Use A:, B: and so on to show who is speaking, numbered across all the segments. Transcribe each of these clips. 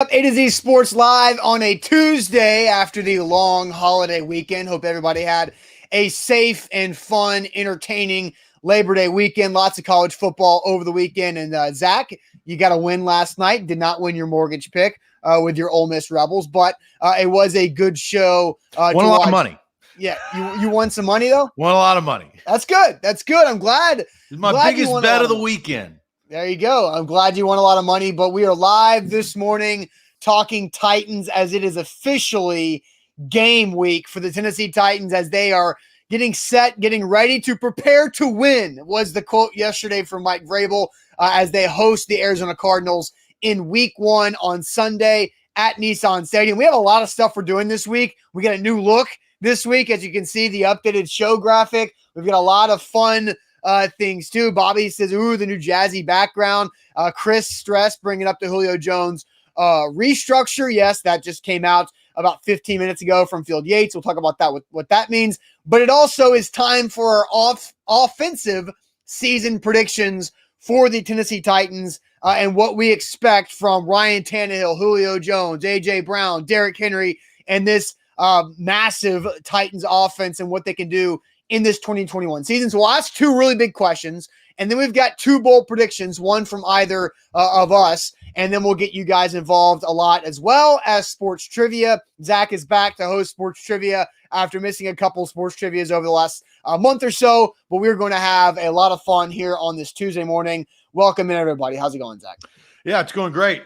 A: A to Z Sports Live on a Tuesday after the long holiday weekend. Hope everybody had a safe and fun, entertaining Labor Day weekend. Lots of college football over the weekend. And Zach, you got a win last night. Did not win your mortgage pick with your Ole Miss Rebels, but it was a good show.
B: Won a lot of money.
A: Yeah, you won some money though.
B: Won a lot of money.
A: That's good. That's good. I'm glad.
B: It's my biggest bet of the weekend.
A: There you go. I'm glad you won a lot of money, but we are live this morning talking Titans as it is officially game week for the Tennessee Titans as they are getting set, getting ready to prepare to win, was the quote yesterday from Mike Vrabel as they host the Arizona Cardinals in week 1 on Sunday at Nissan Stadium. We have a lot of stuff we're doing this week. We got a new look this week, as you can see, the updated show graphic. We've got a lot of fun things too. Bobby says, ooh, the new jazzy background. Chris Stress bringing up the Julio Jones restructure. Yes, that just came out about 15 minutes ago from Field Yates. We'll talk about that, what that means. But it also is time for our offensive season predictions for the Tennessee Titans and what we expect from Ryan Tannehill, Julio Jones, A.J. Brown, Derrick Henry, and this massive Titans offense and what they can do in this 2021 season. So we'll ask 2 really big questions, and then we've got 2 bold predictions, one from either of us, and then we'll get you guys involved a lot as well as sports trivia. Zach is back to host sports trivia after missing a couple sports trivias over the last month or so, but we're going to have a lot of fun here on this Tuesday morning. Welcome in, everybody. How's it going, Zach?
B: Yeah, it's going great.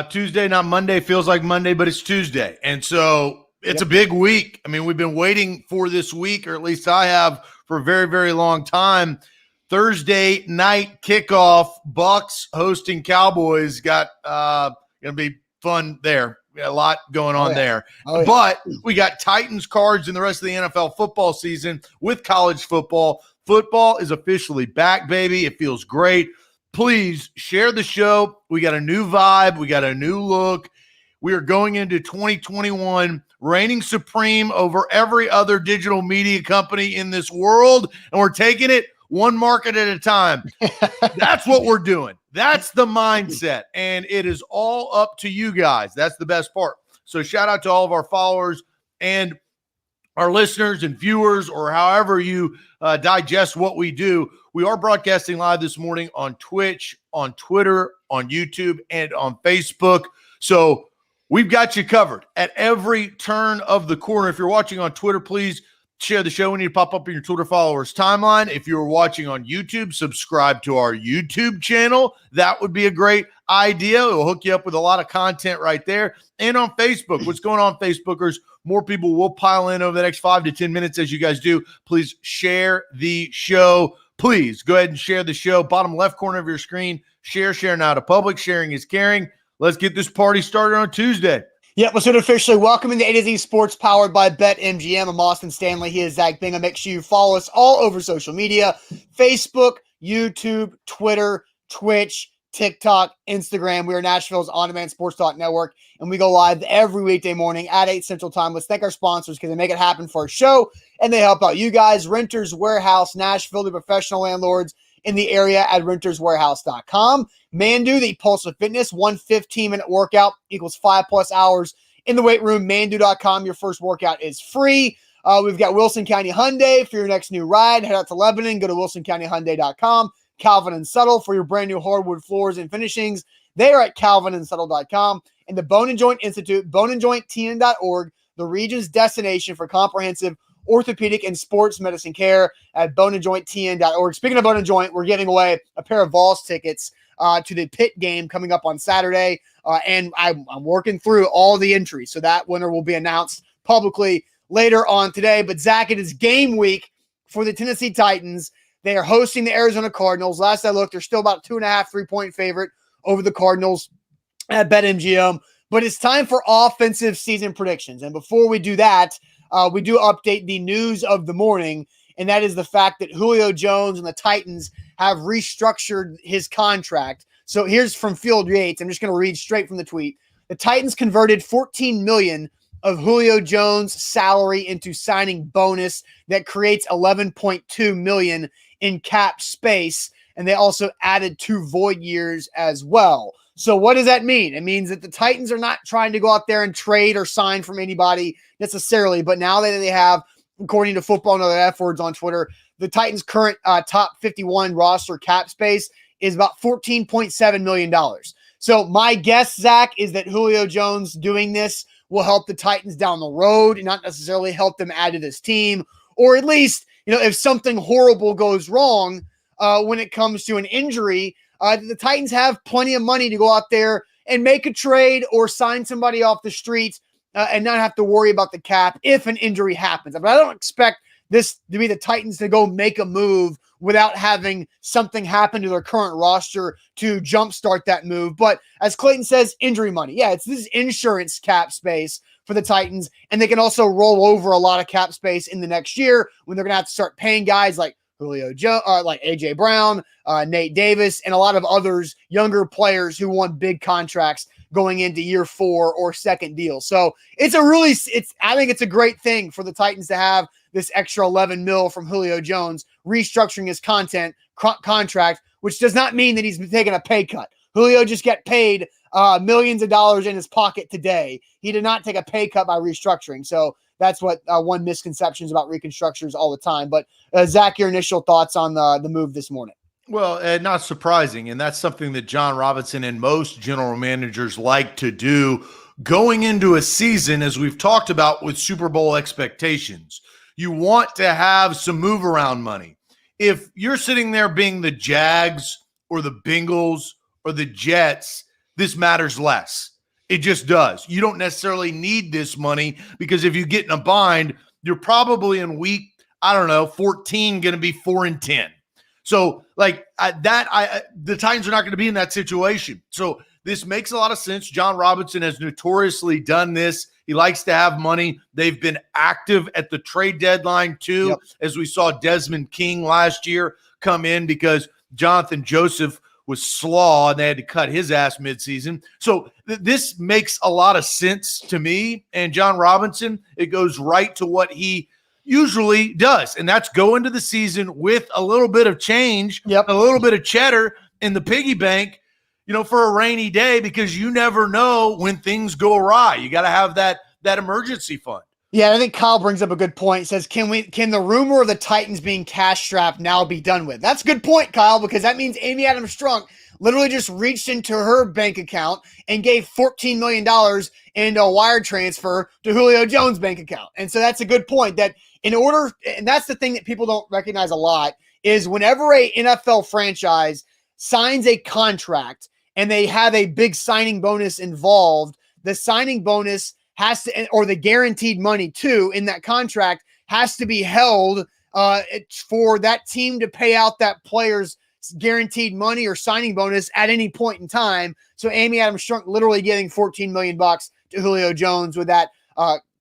B: Tuesday, not Monday. Feels like Monday, but it's Tuesday. And so it's a big week. I mean, we've been waiting for this week, or at least I have, for a very, very long time. Thursday night kickoff, Bucks hosting Cowboys. Got going to be fun there. We got a lot going on there. But we got Titans, Cards, and the rest of the NFL football season with college football. Football is officially back, baby. It feels great. Please share the show. We got a new vibe. We got a new look. We are going into 2021 reigning supreme over every other digital media company in this world, and we're taking it one market at a time. That's what we're doing. That's the mindset, and it is all up to you guys. That's the best part. So shout out to all of our followers and our listeners and viewers, or however you digest what we do. We are broadcasting live this morning on Twitch, on Twitter, on YouTube, and on Facebook. So we've got you covered at every turn of the corner. If you're watching on Twitter, please share the show. We need to pop up in your Twitter followers timeline. If you're watching on YouTube, subscribe to our YouTube channel. That would be a great idea. It'll hook you up with a lot of content right there. And on Facebook, what's going on, Facebookers? More people will pile in over the next 5 to 10 minutes as you guys do. Please share the show. Please go ahead and share the show. Bottom left corner of your screen. Share now to public. Sharing is caring. Let's get this party started on Tuesday.
A: Yeah, let's do it officially. Welcome into A to Z Sports powered by BetMGM. I'm Austin Stanley. He is Zach Bingham. Make sure you follow us all over social media: Facebook, YouTube, Twitter, Twitch, TikTok, Instagram. We are Nashville's on-demand sports talk network, and we go live every weekday morning at 8 Central Time. Let's thank our sponsors because they make it happen for our show, and they help out you guys. Renters Warehouse Nashville, the professional landlords in the area at renterswarehouse.com. Mandu, the pulse of fitness, 1 15-minute workout equals 5+ hours in the weight room. Mandu.com, your first workout is free. We've got Wilson County Hyundai for your next new ride. Head out to Lebanon, go to wilsoncountyhyundai.com. Calvin and Settle for your brand new hardwood floors and finishings. They are at calvinandsettle.com. And the Bone and Joint Institute, boneandjointtn.org, the region's destination for comprehensive orthopedic and sports medicine care at boneandjointtn.org. Speaking of Bone and Joint, we're giving away a pair of Vols tickets to the Pitt game coming up on Saturday. And I'm working through all the entries. So that winner will be announced publicly later on today. But Zach, it is game week for the Tennessee Titans. They are hosting the Arizona Cardinals. Last I looked, they're still about 2.5, 3-point favorite over the Cardinals at BetMGM. But it's time for offensive season predictions. And before we do that, we do update the news of the morning, and that is the fact that Julio Jones and the Titans have restructured his contract. So here's from Field Yates. I'm just going to read straight from the tweet. The Titans converted $14 million of Julio Jones' salary into signing bonus that creates $11.2 million in cap space, and they also added 2 void years as well. So what does that mean? It means that the Titans are not trying to go out there and trade or sign from anybody necessarily, but now that they have, according to Football and Other F Words on Twitter, the Titans' current top 51 roster cap space is about $14.7 million. So my guess, Zach, is that Julio Jones doing this will help the Titans down the road and not necessarily help them add to this team, or at least, if something horrible goes wrong when it comes to an injury, the Titans have plenty of money to go out there and make a trade or sign somebody off the street and not have to worry about the cap if an injury happens. But I don't expect this to be the Titans to go make a move without having something happen to their current roster to jumpstart that move. But as Clayton says, injury money. Yeah, it's this insurance cap space for the Titans, and they can also roll over a lot of cap space in the next year when they're going to have to start paying guys like Julio Jones, like A.J. Brown, Nate Davis, and a lot of others, younger players who won big contracts going into year 4 or second deal. So I think it's a great thing for the Titans to have this extra $11 million from Julio Jones restructuring his contract, which does not mean that he's taking a pay cut. Julio just got paid millions of dollars in his pocket today. He did not take a pay cut by restructuring. So that's what one misconceptions about reconstructures all the time. But Zach, your initial thoughts on the move this morning?
B: Well, not surprising. And that's something that John Robinson and most general managers like to do going into a season, as we've talked about with Super Bowl expectations. You want to have some move around money. If you're sitting there being the Jags or the Bengals or the Jets, this matters less. It just does. You don't necessarily need this money because if you get in a bind, you're probably in week, 14 going to be 4-10. So the Titans are not going to be in that situation. So this makes a lot of sense. John Robinson has notoriously done this. He likes to have money. They've been active at the trade deadline too, as we saw Desmond King last year come in because Jonathan Joseph was slaw and they had to cut his ass midseason. So this makes a lot of sense to me. And John Robinson, it goes right to what he usually does, and that's go into the season with a little bit of change, a little bit of cheddar in the piggy bank, for a rainy day, because you never know when things go awry. You got to have that emergency fund.
A: Yeah, I think Kyle brings up a good point. He says, can the rumor of the Titans being cash strapped now be done with? That's a good point, Kyle, because that means Amy Adams Strunk literally just reached into her bank account and gave $14 million in a wire transfer to Julio Jones' bank account. And so that's a good point, that and that's the thing that people don't recognize a lot, is whenever a NFL franchise signs a contract and they have a big signing bonus involved, the signing bonus has to, or the guaranteed money too in that contract, has to be held for that team to pay out that player's guaranteed money or signing bonus at any point in time. So Amy Adams Strunk literally getting $14 million to Julio Jones with that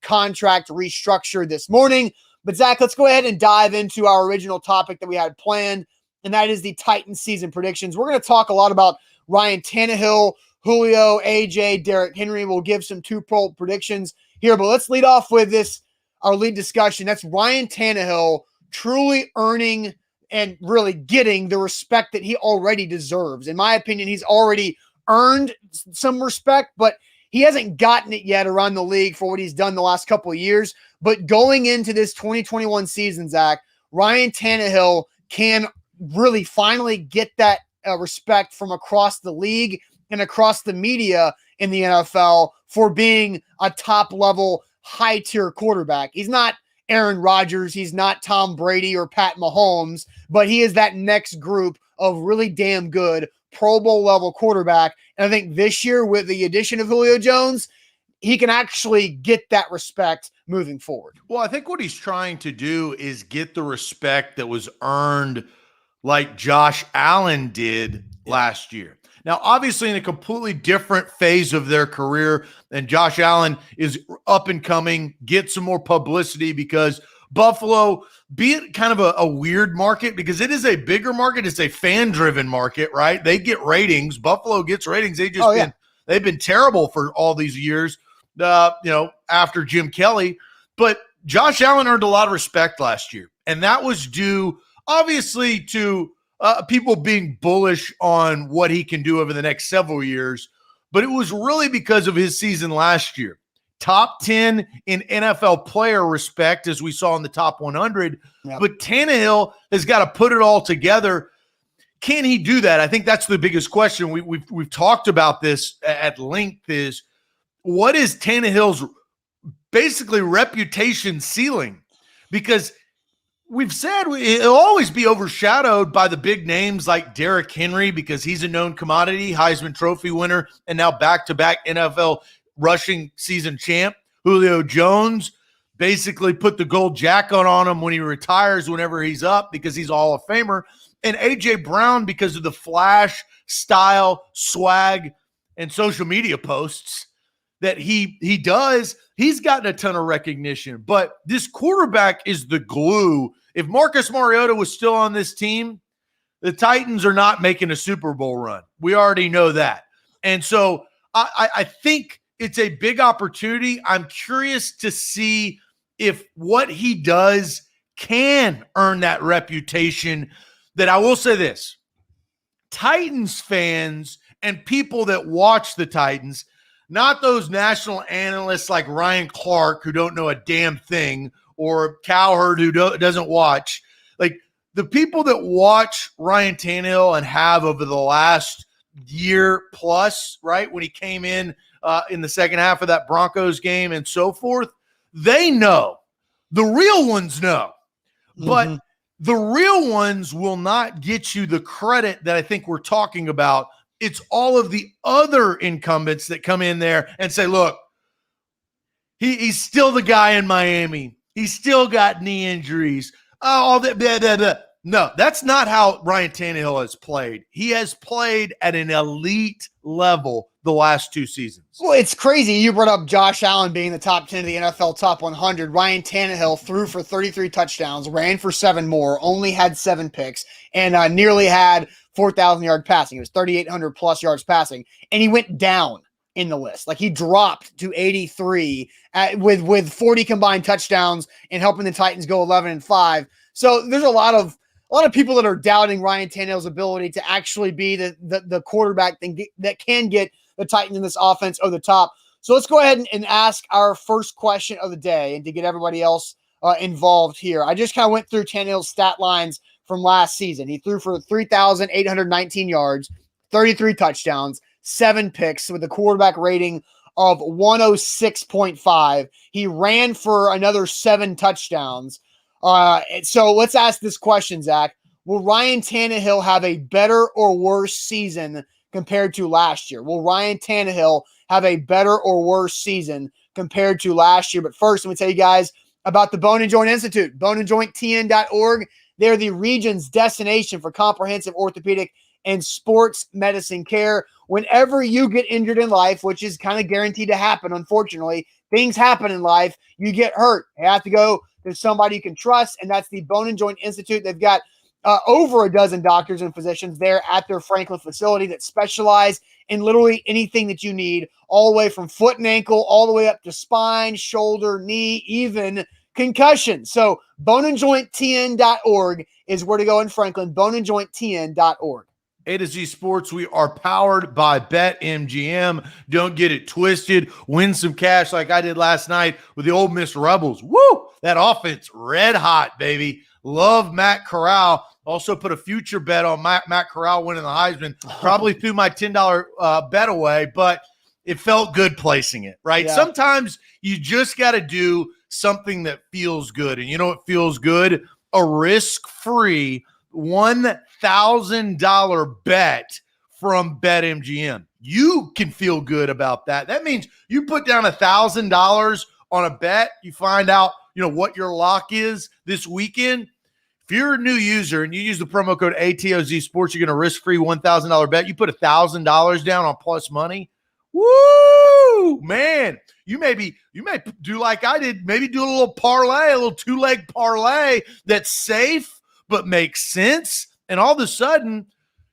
A: contract restructure this morning. But Zach, let's go ahead and dive into our original topic that we had planned, and that is the Titans season predictions. We're going to talk a lot about Ryan Tannehill, Julio, AJ, Derrick Henry. We'll give some two-poll predictions here, but let's lead off with our lead discussion. That's Ryan Tannehill truly earning and really getting the respect that he already deserves. In my opinion, he's already earned some respect, but he hasn't gotten it yet around the league for what he's done the last couple of years. But going into this 2021 season, Zach, Ryan Tannehill can really finally get that respect from across the league and across the media in the NFL for being a top-level, high-tier quarterback. He's not Aaron Rodgers, he's not Tom Brady or Pat Mahomes, but he is that next group of really damn good Pro Bowl level quarterback. And I think this year, with the addition of Julio Jones, he can actually get that respect moving forward.
B: Well, I think what he's trying to do is get the respect that was earned like Josh Allen did last year. Now, obviously in a completely different phase of their career, and Josh Allen is up and coming, get some more publicity because Buffalo, be it kind of a weird market, because it is a bigger market. It's a fan-driven market, right? They get ratings. Buffalo gets ratings. They've been terrible for all these years, after Jim Kelly. But Josh Allen earned a lot of respect last year, and that was due, obviously, to people being bullish on what he can do over the next several years, but it was really because of his season last year. Top 10 in NFL player respect, as we saw in the top 100. Yep. But Tannehill has got to put it all together. Can he do that? I think that's the biggest question. We've talked about this at length, is what is Tannehill's basically reputation ceiling? Because we've said it'll always be overshadowed by the big names like Derrick Henry, because he's a known commodity, Heisman Trophy winner, and now back-to-back NFL rushing season champ. Julio Jones basically put the gold jacket on him when he retires, whenever he's up, because he's a Hall of Famer. And A.J. Brown, because of the flash, style, swag, and social media posts that he does, he's gotten a ton of recognition. But this quarterback is the glue. If Marcus Mariota was still on this team, the Titans are not making a Super Bowl run. We already know that. And so I think it's a big opportunity. I'm curious to see if what he does can earn that reputation. That I will say this, Titans fans and people that watch the Titans, not those national analysts like Ryan Clark who don't know a damn thing, or Cowherd who doesn't watch, like the people that watch Ryan Tannehill and have over the last year plus, right, when he came in the second half of that Broncos game and so forth, they know. The real ones know. But the real ones will not get you the credit that I think we're talking about. It's all of the other incumbents that come in there and say, look, he's still the guy in Miami. He's still got knee injuries. All that, blah, blah, blah. No, that's not how Ryan Tannehill has played. He has played at an elite level the last 2 seasons.
A: Well, it's crazy. You brought up Josh Allen being the top 10 of the NFL top 100. Ryan Tannehill threw for 33 touchdowns, ran for 7 more, only had 7 picks, and nearly had 4,000 yard passing. It was 3,800 plus yards passing, and he went down in the list. Like, he dropped to 83 with 40 combined touchdowns and helping the Titans go 11-5. So there's a lot of people that are doubting Ryan Tannehill's ability to actually be the quarterback that can get the Titans in this offense over the top. So let's go ahead and ask our first question of the day, and to get everybody else involved here. I just kind of went through Tannehill's stat lines from last season. He threw for 3,819 yards, 33 touchdowns, 7 picks with a quarterback rating of 106.5. He ran for another 7 touchdowns. So let's ask this question, Zach. Will Ryan Tannehill have a better or worse season compared to last year? Will Ryan Tannehill have a better or worse season compared to last year? But first, let me tell you guys about the Bone and Joint Institute, boneandjointtn.org. They're the region's destination for comprehensive orthopedic and sports medicine care. Whenever you get injured in life, which is kind of guaranteed to happen, unfortunately, things happen in life, you get hurt. You have to go to somebody you can trust, and that's the Bone and Joint Institute. They've got over a dozen doctors and physicians there at their Franklin facility that specialize in literally anything that you need, all the way from foot and ankle, all the way up to spine, shoulder, knee, even concussion. So boneandjointtn.org is where to go in Franklin, boneandjointtn.org.
B: A to Z Sports, we are powered by BetMGM. Don't get it twisted. Win some cash like I did last night with the Ole Miss Rebels. Woo! That offense, red hot, baby. Love Matt Corral. Also put a future bet on Matt Corral winning the Heisman. Probably threw my $10 bet away, but it felt good placing it, right? Yeah. Sometimes you just got to do something that feels good. And you know what feels good? A risk-free $1,000 bet from BetMGM. You can feel good about that. That means you put down $1,000 on a bet. You find out, what your lock is this weekend. If you're a new user and you use the promo code ATOZ Sports, you're going to risk-free $1,000 bet. You put $1,000 down on plus money. Woo, man. You may do like I did. Maybe do a little parlay, a little 2-leg parlay that's safe but makes sense. And all of a sudden,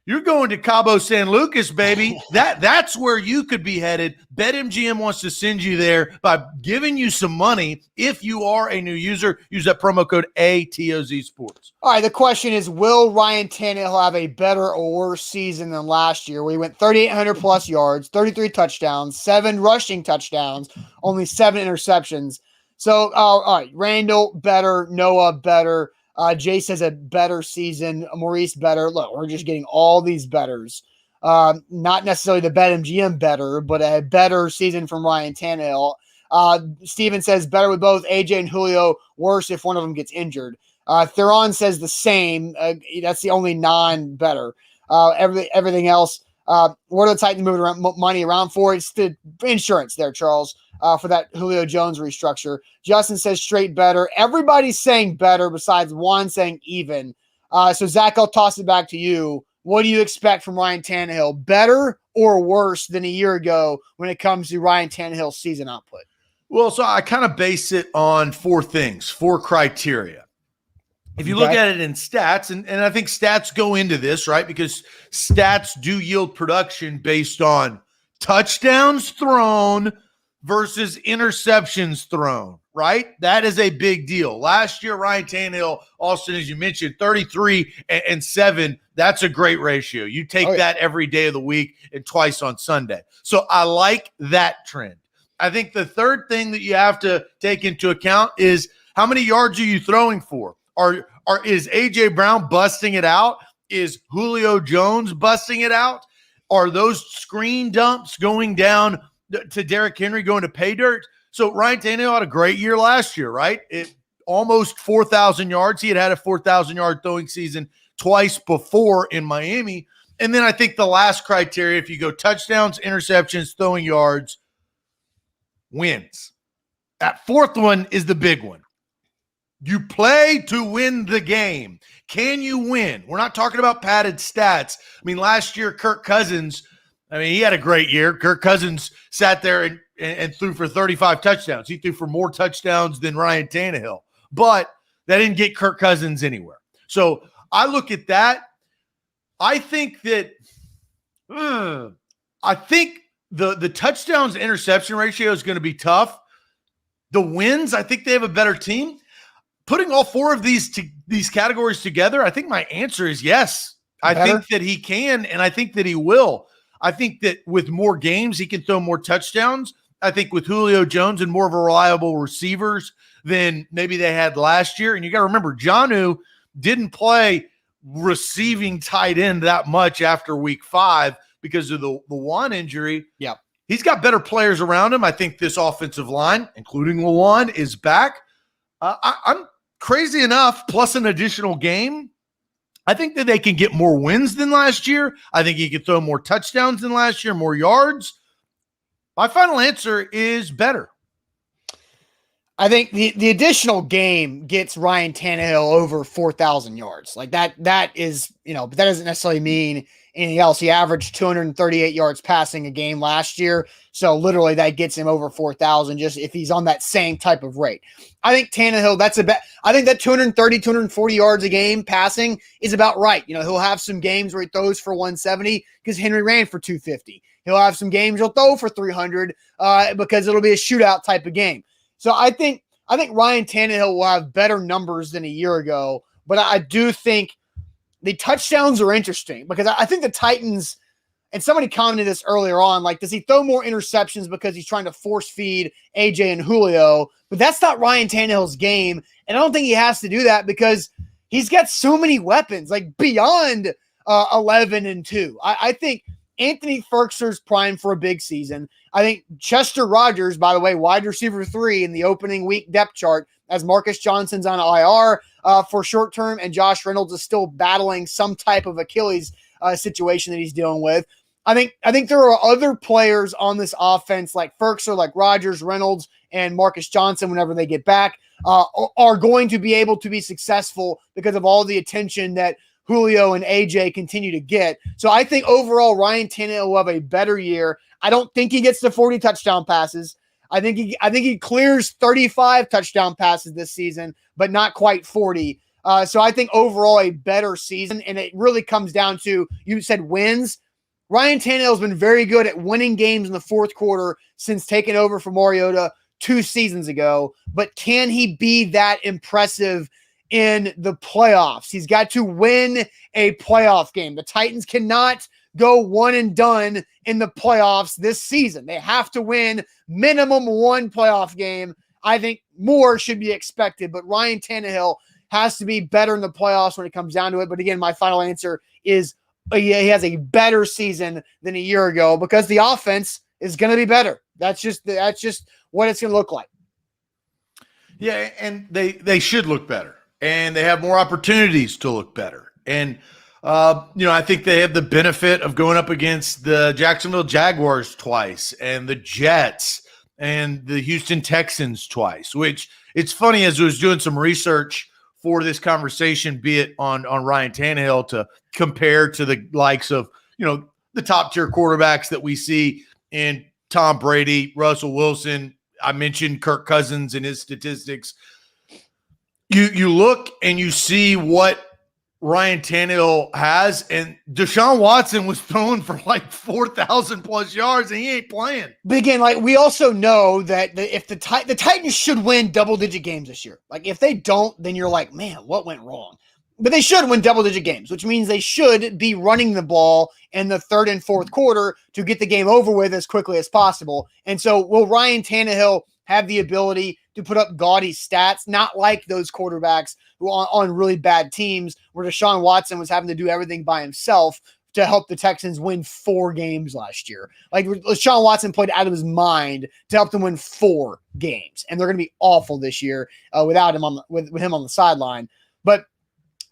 B: You're going to Cabo San Lucas, baby. That's where you could be headed. BetMGM wants to send you there by giving you some money. If you are a new user, use that promo code ATOZ Sports.
A: All right, the question is, will Ryan Tannehill have a better or worse season than last year, where he went 3,800 plus yards, 33 touchdowns, 7 rushing touchdowns, only 7 interceptions. So, all right, Randall better, Noah better, Jace has a better season, Maurice better. Look, we're just getting all these betters. Not necessarily the BetMGM better, but a better season from Ryan Tannehill. Steven says better with both AJ and Julio, worse if one of them gets injured. Theron says the same. That's the only non-better. Everything else, what are the Titans moving money around for? It's the insurance there, Charles, for that Julio Jones restructure. Justin says straight better. Everybody's saying better besides one saying even. So, Zach, I'll toss it back to you. What do you expect from Ryan Tannehill? Better or worse than a year ago when it comes to Ryan Tannehill's season output?
B: Well, so I kind of base it on 4 things, 4 criteria. If you look at it in stats, and I think stats go into this, right? Because stats do yield production based on touchdowns thrown versus interceptions thrown, right? That is a big deal. Last year, Ryan Tannehill, Austin, as you mentioned, 33 and 7. That's a great ratio. You take that every day of the week and twice on Sunday. So I like that trend. I think the third thing that you have to take into account is how many yards are you throwing for? Is A.J. Brown busting it out? Is Julio Jones busting it out? Are those screen dumps going down to Derrick Henry, going to pay dirt? So Ryan Tannehill had a great year last year, right? Almost 4,000 yards. He had a 4,000-yard throwing season twice before in Miami. And then I think the last criteria, if you go touchdowns, interceptions, throwing yards, wins. That fourth one is the big one. You play to win the game. Can you win? We're not talking about padded stats. I mean, last year, Kirk Cousins, he had a great year. Kirk Cousins sat there and threw for 35 touchdowns. He threw for more touchdowns than Ryan Tannehill. But that didn't get Kirk Cousins anywhere. So I look at that. I think that the touchdowns interception ratio is going to be tough. The wins, I think they have a better team. Putting all 4 of these categories together, I think my answer is yes. I think that he can, and I think that he will. I think that with more games, he can throw more touchdowns. I think with Julio Jones and more of a reliable receivers than maybe they had last year. And you got to remember, Jonnu didn't play receiving tight end that much after week 5 because of the Lewan injury.
A: Yeah.
B: He's got better players around him. I think this offensive line, including Lewan, is back. I'm crazy enough, plus an additional game. I think that they can get more wins than last year. I think he could throw more touchdowns than last year, more yards. My final answer is better.
A: I think the additional game gets Ryan Tannehill over 4,000 yards. Like that is, but that doesn't necessarily mean anything else. He averaged 238 yards passing a game last year. So literally that gets him over 4,000 just if he's on that same type of rate. I think Tannehill, I think that 230, 240 yards a game passing is about right. He'll have some games where he throws for 170 because Henry ran for 250. He'll have some games he'll throw for 300 because it'll be a shootout type of game. So I think Ryan Tannehill will have better numbers than a year ago, but I do think the touchdowns are interesting because I think the Titans, and somebody commented this earlier on, like, does he throw more interceptions because he's trying to force feed AJ and Julio? But that's not Ryan Tannehill's game, and I don't think he has to do that because he's got so many weapons, like beyond 11-2. I think Anthony Ferkser's primed for a big season. I think Chester Rogers, by the way, wide receiver 3 in the opening week depth chart, as Marcus Johnson's on IR for short term, and Josh Reynolds is still battling some type of Achilles situation that he's dealing with. I think there are other players on this offense like Ferkser, like Rogers, Reynolds, and Marcus Johnson, whenever they get back, are going to be able to be successful because of all the attention that Julio and AJ continue to get. So I think overall Ryan Tannehill will have a better year. I don't think he gets to 40 touchdown passes. I think he clears 35 touchdown passes this season, but not quite 40. So I think overall a better season, and it really comes down to, you said wins. Ryan Tannehill has been very good at winning games in the fourth quarter since taking over for Mariota 2 seasons ago, but can he be that impressive in the playoffs? He's got to win a playoff game. The Titans cannot go one and done in the playoffs this season. They have to win minimum one playoff game. I think more should be expected, but Ryan Tannehill has to be better in the playoffs when it comes down to it. But again, my final answer is he has a better season than a year ago because the offense is going to be better. That's just what it's going to look like.
B: Yeah, and they should look better, and they have more opportunities to look better. And I think they have the benefit of going up against the Jacksonville Jaguars twice, and the Jets, and the Houston Texans twice. Which, it's funny, as I was doing some research for this conversation, be it on Ryan Tannehill, to compare to the likes of the top tier quarterbacks that we see in Tom Brady, Russell Wilson. I mentioned Kirk Cousins and his statistics. You look and you see what Ryan Tannehill has, and Deshaun Watson was throwing for like 4,000 plus yards, and he ain't playing.
A: But again, like, we also know that if the Titans should win double-digit games this year. Like, if they don't, then you're like, man, what went wrong? But they should win double-digit games, which means they should be running the ball in the third and fourth quarter to get the game over with as quickly as possible. And so will Ryan Tannehill have the ability to put up gaudy stats, not like those quarterbacks who on really bad teams where Deshaun Watson was having to do everything by himself to help the Texans win 4 games last year. Like, Deshaun Watson played out of his mind to help them win 4 games, and they're going to be awful this year without him with him on the sideline. But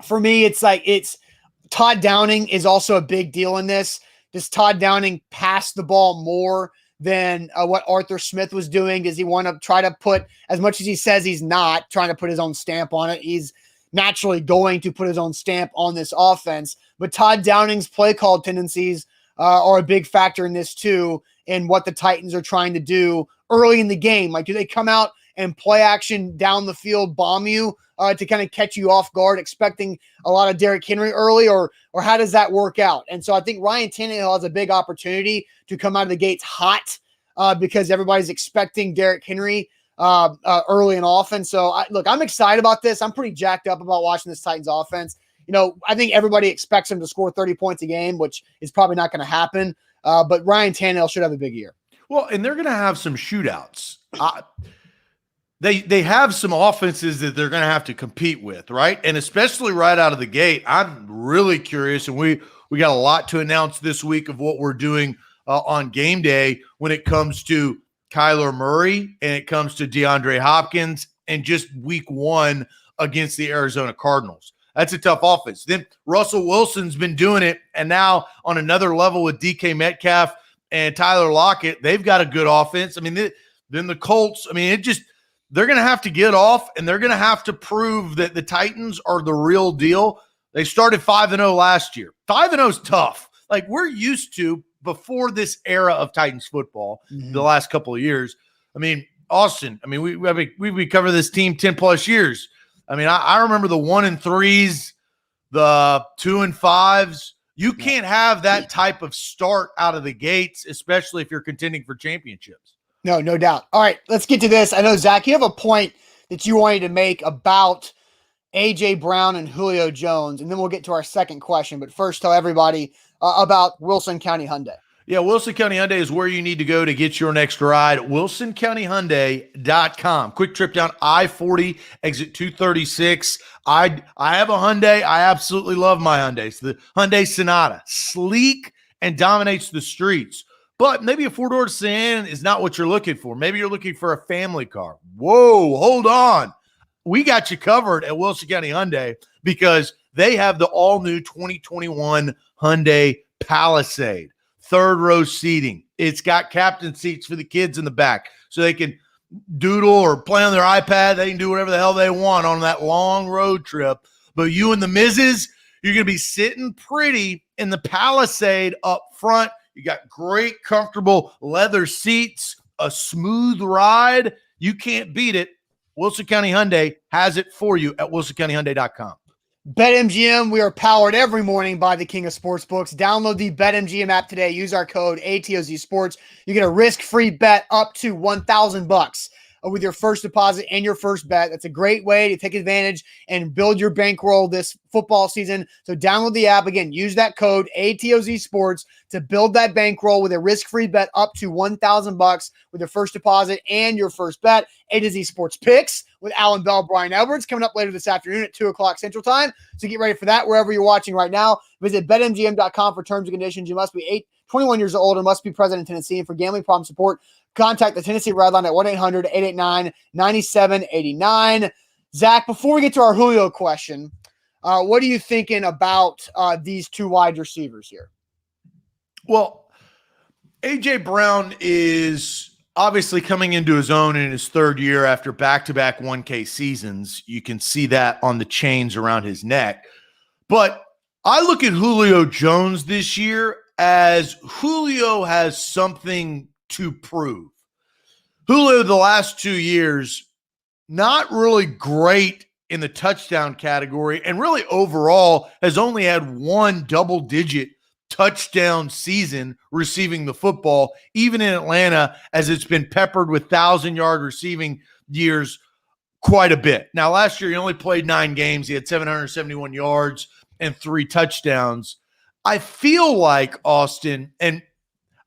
A: for me, it's Todd Downing is also a big deal in this. Does Todd Downing pass the ball more than what Arthur Smith was doing? Does he want to try to put, as much as he says he's not trying to put his own stamp on it, he's naturally going to put his own stamp on this offense. But Todd Downing's play call tendencies are a big factor in this too, in what the Titans are trying to do early in the game. Like, do they come out and play action down the field, bomb you to kind of catch you off guard, expecting a lot of Derrick Henry early, or how does that work out? And so I think Ryan Tannehill has a big opportunity to come out of the gates hot because everybody's expecting Derrick Henry early and often. So look, I'm excited about this. I'm pretty jacked up about watching this Titans offense. I think everybody expects him to score 30 points a game, which is probably not going to happen. But Ryan Tannehill should have a big year.
B: Well, and they're going to have some shootouts. They have some offenses that they're going to have to compete with, right? And especially right out of the gate, I'm really curious, and we got a lot to announce this week of what we're doing on game day when it comes to Kyler Murray and it comes to DeAndre Hopkins and just week 1 against the Arizona Cardinals. That's a tough offense. Then Russell Wilson's been doing it, and now on another level with DK Metcalf and Tyler Lockett, they've got a good offense. I mean, then the Colts, I mean, they're going to have to get off, and they're going to have to prove that the Titans are the real deal. They started 5-0 last year. 5-0 is tough. Like, we're used to, before this era of Titans football, the last couple of years. I mean, Austin, I mean, we cover this team 10 plus years. I mean, I remember the 1-3s, the 2-5s. You can't have that type of start out of the gates, especially if you're contending for championships.
A: No doubt. All right, let's get to this. I know, Zach, you have a point that you wanted to make about A.J. Brown and Julio Jones, and then we'll get to our second question. But first, tell everybody about Wilson County Hyundai.
B: Yeah, Wilson County Hyundai is where you need to go to get your next ride. WilsonCountyHyundai.com. Quick trip down I-40, exit 236. I have a Hyundai. I absolutely love my Hyundai. It's the Hyundai Sonata. Sleek and dominates the streets. But maybe a 4-door sedan is not what you're looking for. Maybe you're looking for a family car. Whoa, hold on. We got you covered at Wilson County Hyundai because they have the all-new 2021 Hyundai Palisade. 3rd row seating. It's got captain seats for the kids in the back so they can doodle or play on their iPad. They can do whatever the hell they want on that long road trip. But you and the missus, you're going to be sitting pretty in the Palisade up front. You got great, comfortable leather seats, a smooth ride. You can't beat it Wilson County Hyundai has it for you at wilsoncountyhyundai.com.
A: BetMGM, we are powered every morning by the king of sportsbooks. Download the BetMGM app today. Use our code ATOZ Sports. You get a risk-free bet up to $1,000 with your first deposit and your first bet. That's a great way to take advantage and build your bankroll this football season. So download the app. Again, use that code ATOZ Sports to build that bankroll with a risk-free bet up to $1,000 with your first deposit and your first bet. A to Z Sports Picks with Alan Bell, Brian Edwards coming up later this afternoon at 2 o'clock Central Time. So get ready for that wherever you're watching right now. Visit betmgm.com for terms and conditions. You must be 21 years old and must be present in Tennessee. And for gambling problem support, contact the Tennessee Red Line at 1-800-889-9789. Zach, before we get to our Julio question, what are you thinking about these two wide receivers here?
B: Well, A.J. Brown is obviously coming into his own in his third year after back-to-back 1K seasons. You can see that on the chains around his neck. But I look at Julio Jones this year as Julio has something to prove. Julio, the last 2 years, not really great in the touchdown category, and really overall has only had one double-digit touchdown season receiving the football, even in Atlanta, as it's been peppered with 1,000-yard receiving years quite a bit. Now, last year, he only played 9 games. He had 771 yards and 3 touchdowns. I feel like, Austin, and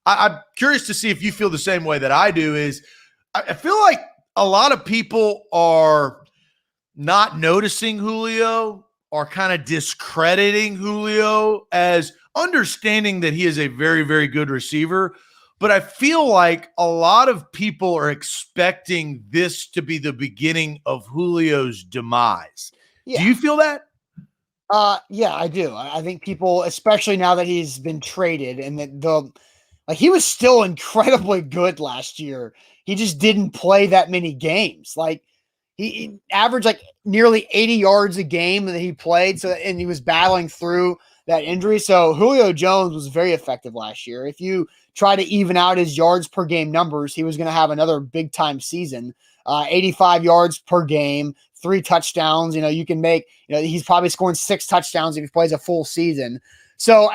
B: I'm curious to see if you feel the same way that I do, is I feel like a lot of people are not noticing Julio or kind of discrediting Julio as understanding that he is a very, very good receiver. But I feel like a lot of people are expecting this to be the beginning of Julio's demise. Yeah. Do you feel that?
A: Yeah, I do. I think people, especially now that he's been traded and that he was still incredibly good last year. He just didn't play that many games. Like he averaged like nearly 80 yards a game that he played. And he was battling through that injury. So Julio Jones was very effective last year. If you try to even out his yards per game numbers, he was going to have another big time season. 85 yards per game, 3 touchdowns. You can make, he's probably scoring 6 touchdowns if he plays a full season. So,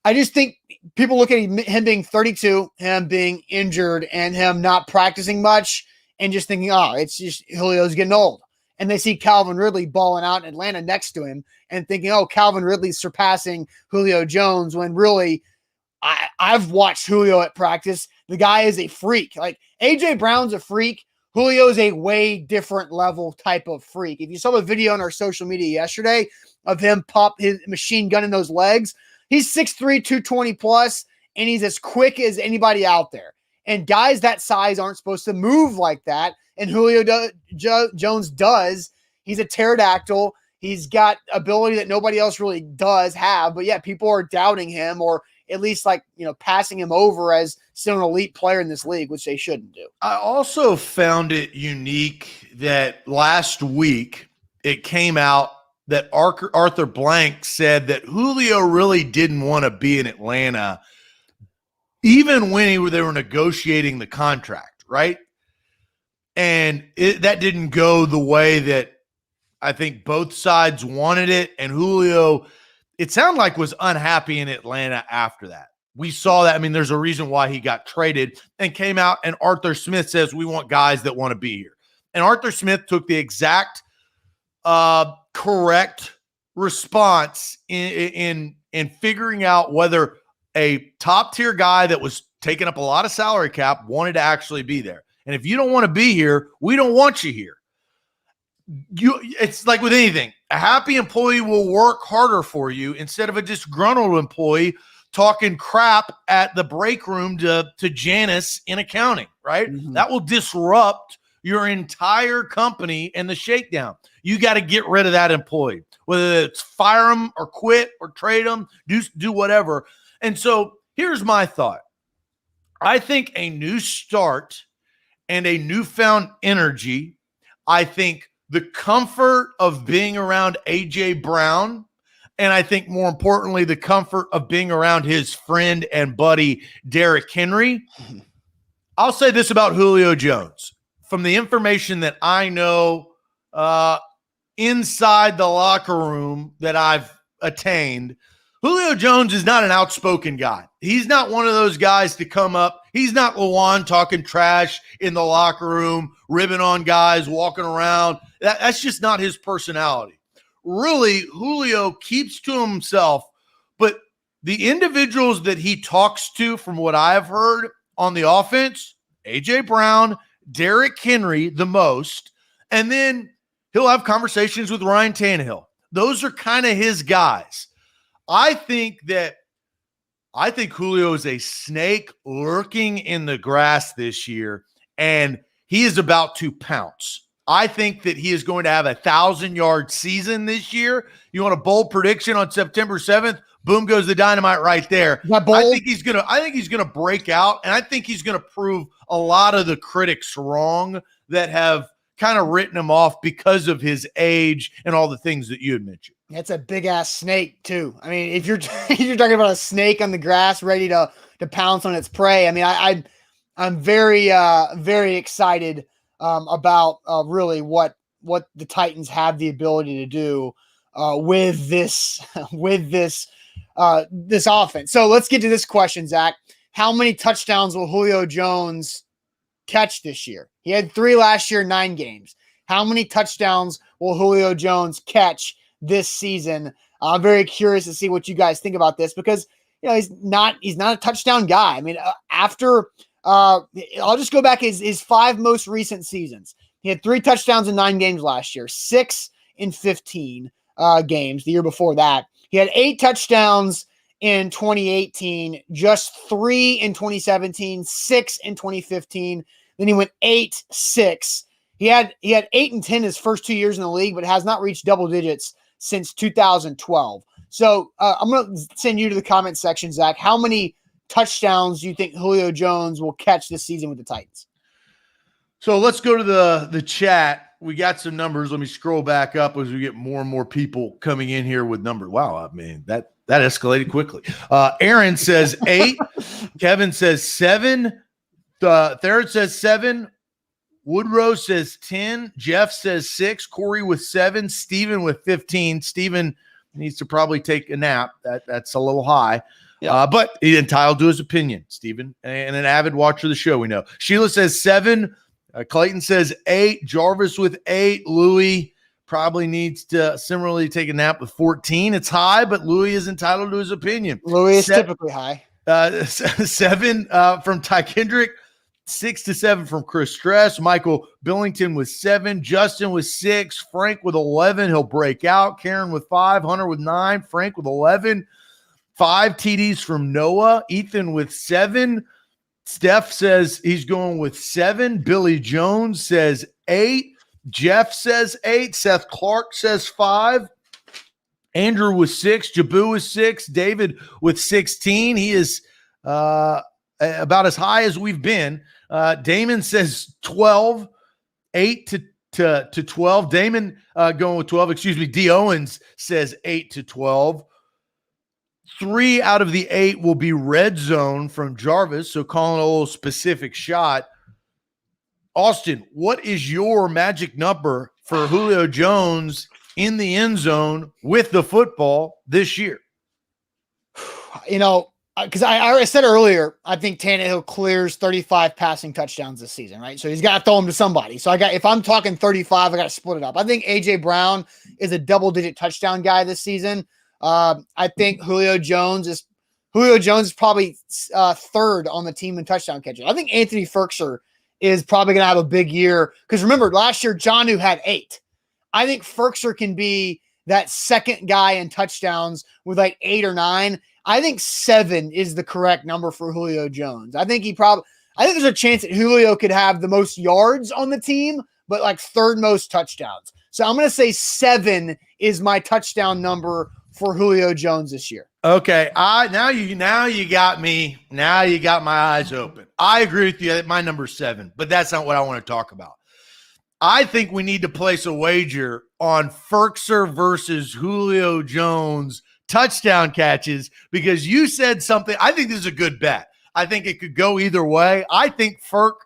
A: I just think people look at him being 32, him being injured, and him not practicing much, and just thinking, oh, it's just Julio's getting old. And they see Calvin Ridley balling out in Atlanta next to him and thinking, oh, Calvin Ridley's surpassing Julio Jones, when really I've watched Julio at practice. The guy is a freak. Like A.J. Brown's a freak. Julio is a way different level type of freak. If you saw a video on our social media yesterday of him pop his machine gun in those legs, he's 6'3", 220 plus, and he's as quick as anybody out there. And guys that size aren't supposed to move like that. And Julio Jones does. He's a pterodactyl. He's got ability that nobody else really does have. But yeah, people are doubting him, or at least passing him over as still an elite player in this league, which they shouldn't do.
B: I also found it unique that last week it came out that Arthur Blank said that Julio really didn't want to be in Atlanta, even when they were negotiating the contract, right? And that didn't go the way that I think both sides wanted it. And Julio, it sounded like, was unhappy in Atlanta after that. We saw that. I mean, there's a reason why he got traded, and came out, and Arthur Smith says, we want guys that want to be here. And Arthur Smith took the exact correct response in figuring out whether a top tier guy that was taking up a lot of salary cap wanted to actually be there. And if you don't want to be here, we don't want you here. It's like with anything. A happy employee will work harder for you instead of a disgruntled employee talking crap at the break room to Janice in accounting, right? Mm-hmm. That will disrupt your entire company and the shakedown. You got to get rid of that employee, whether it's fire them or quit or trade them, do whatever. And so here's my thought. I think a new start and a newfound energy, I think the comfort of being around A.J. Brown, and I think more importantly, the comfort of being around his friend and buddy, Derrick Henry. I'll say this about Julio Jones. from the information that I know inside the locker room that I've attained, Julio Jones is not an outspoken guy. He's not one of those guys to come up. He's not Lawan talking trash in the locker room, ribbing on guys, walking around. That's just not his personality. Really, Julio keeps to himself, but the individuals that he talks to, from what I've heard on the offense, A.J. Brown, Derrick Henry the most, and then he'll have conversations with Ryan Tannehill. Those are kind of his guys. I think Julio is a snake lurking in the grass this year, and he is about to pounce. I think that he is going to have a 1,000-yard season this year. You want a bold prediction on September 7th? Boom goes the dynamite right there. I think he's gonna break out, and I think he's gonna prove a lot of the critics wrong that have kind of written him off because of his age and all the things that you had mentioned.
A: That's a big ass snake too. I mean, if you're talking about a snake on the grass ready to pounce on its prey, I mean, I'm very very excited about really what the Titans have the ability to do with this this offense. So let's get to this question, Zach. How many touchdowns will Julio Jones catch this year? He had 3 last year, 9 games. How many touchdowns will Julio Jones catch this season? I'm very curious to see what you guys think about this, because he's not a touchdown guy. I mean, I'll just go back his 5 most recent seasons. He had 3 touchdowns in 9 games last year, 6 in 15 games the year before that. He had 8 touchdowns in 2018, just 3 in 2017, 6 in 2015. Then he went 8-6. He had 8 and 10 his first 2 years in the league, but has not reached double digits since 2012. So I'm going to send you to the comment section, Zach. How many touchdowns do you think Julio Jones will catch this season with the Titans?
B: So let's go to the chat. We got some numbers. Let me scroll back up as we get more and more people coming in here with numbers. Wow, I mean, that escalated quickly. Aaron says 8. Kevin says 7. Third says 7. Woodrow says 10. Jeff says 6. Corey with 7. Steven with 15. Steven needs to probably take a nap. That's a little high. Yeah. But he's entitled to his opinion, Steven, and an avid watcher of the show, we know. Sheila says 7. Clayton says 8. Jarvis with 8. Louis probably needs to similarly take a nap with 14. It's high, but Louis is entitled to his opinion.
A: Louis is typically high.
B: 7 from Ty Kendrick. 6 to 7 from Chris Stress. Michael Billington with 7. Justin with 6. Frank with 11. He'll break out. Karen with 5. Hunter with 9. Frank with 11. 5 TDs from Noah. Ethan with 7. Steph says he's going with 7. Billy Jones says 8. Jeff says 8. Seth Clark says 5. Andrew with 6. Jabu with 6. David with 16. He is about as high as we've been. Damon says 12. 8 to 12. Damon going with 12. Excuse me. D. Owens says 8 to 12. 3 out of the 8 will be red zone from Jarvis, so calling a little specific shot. Austin, what is your magic number for Julio Jones in the end zone with the football this year?
A: Because I said earlier, I think Tannehill clears 35 passing touchdowns this season, right? So he's got to throw them to somebody. So if I'm talking 35, I got to split it up. I think A.J. Brown is a double-digit touchdown guy this season. I think Julio Jones is probably third on the team in touchdown catches. I think Anthony Firkser is probably going to have a big year, because remember last year Jonnu had 8. I think Firkser can be that second guy in touchdowns with like 8 or 9. I think 7 is the correct number for Julio Jones. I think there's a chance that Julio could have the most yards on the team, but like third most touchdowns. So I'm going to say 7 is my touchdown number for Julio Jones this year.
B: Okay. Now you got me. Now you got my eyes open. I agree with you. My number's 7, but that's not what I want to talk about. I think we need to place a wager on Firkser versus Julio Jones touchdown catches, because you said something. I think this is a good bet. I think it could go either way. I think Firk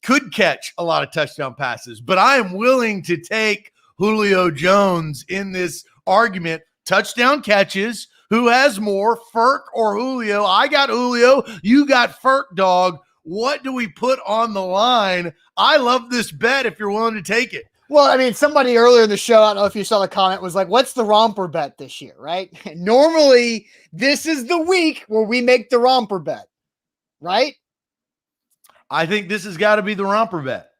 B: could catch a lot of touchdown passes, but I am willing to take Julio Jones in this argument. Touchdown catches. Who has more, Ferk or Julio? I got Julio. You got Ferk, dog. What do we put on the line? I love this bet if you're willing to take it.
A: Well, I mean, somebody earlier in the show, I don't know if you saw the comment, was like, what's the romper bet this year, right? Normally, this is the week where we make the romper bet, right?
B: I think this has got to be the romper bet.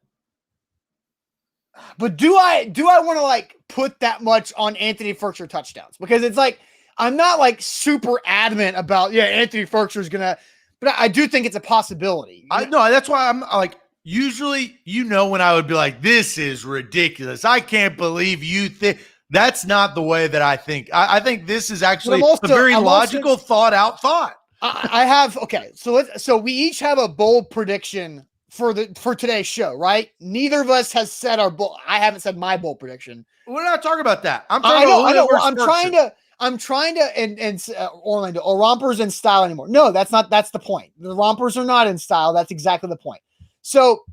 A: But do I want to like put that much on Anthony Ferkser touchdowns? Because it's like, I'm not like super adamant about, Anthony Ferkser is going to, but I do think it's a possibility.
B: No, that's why I'm like, usually, when I would be like, this is ridiculous. I can't believe you think. That's not the way that I think. I think this is actually a very logical, thought out thought.
A: I have, okay. So we each have a bold prediction for today's show, right? Neither of us has said our bold. I haven't said my bold prediction.
B: We're not talking about that. I'm talking about
A: I know. I'm trying to, and Orlando, rompers in style anymore. No, that's the point. The rompers are not in style. That's exactly the point. So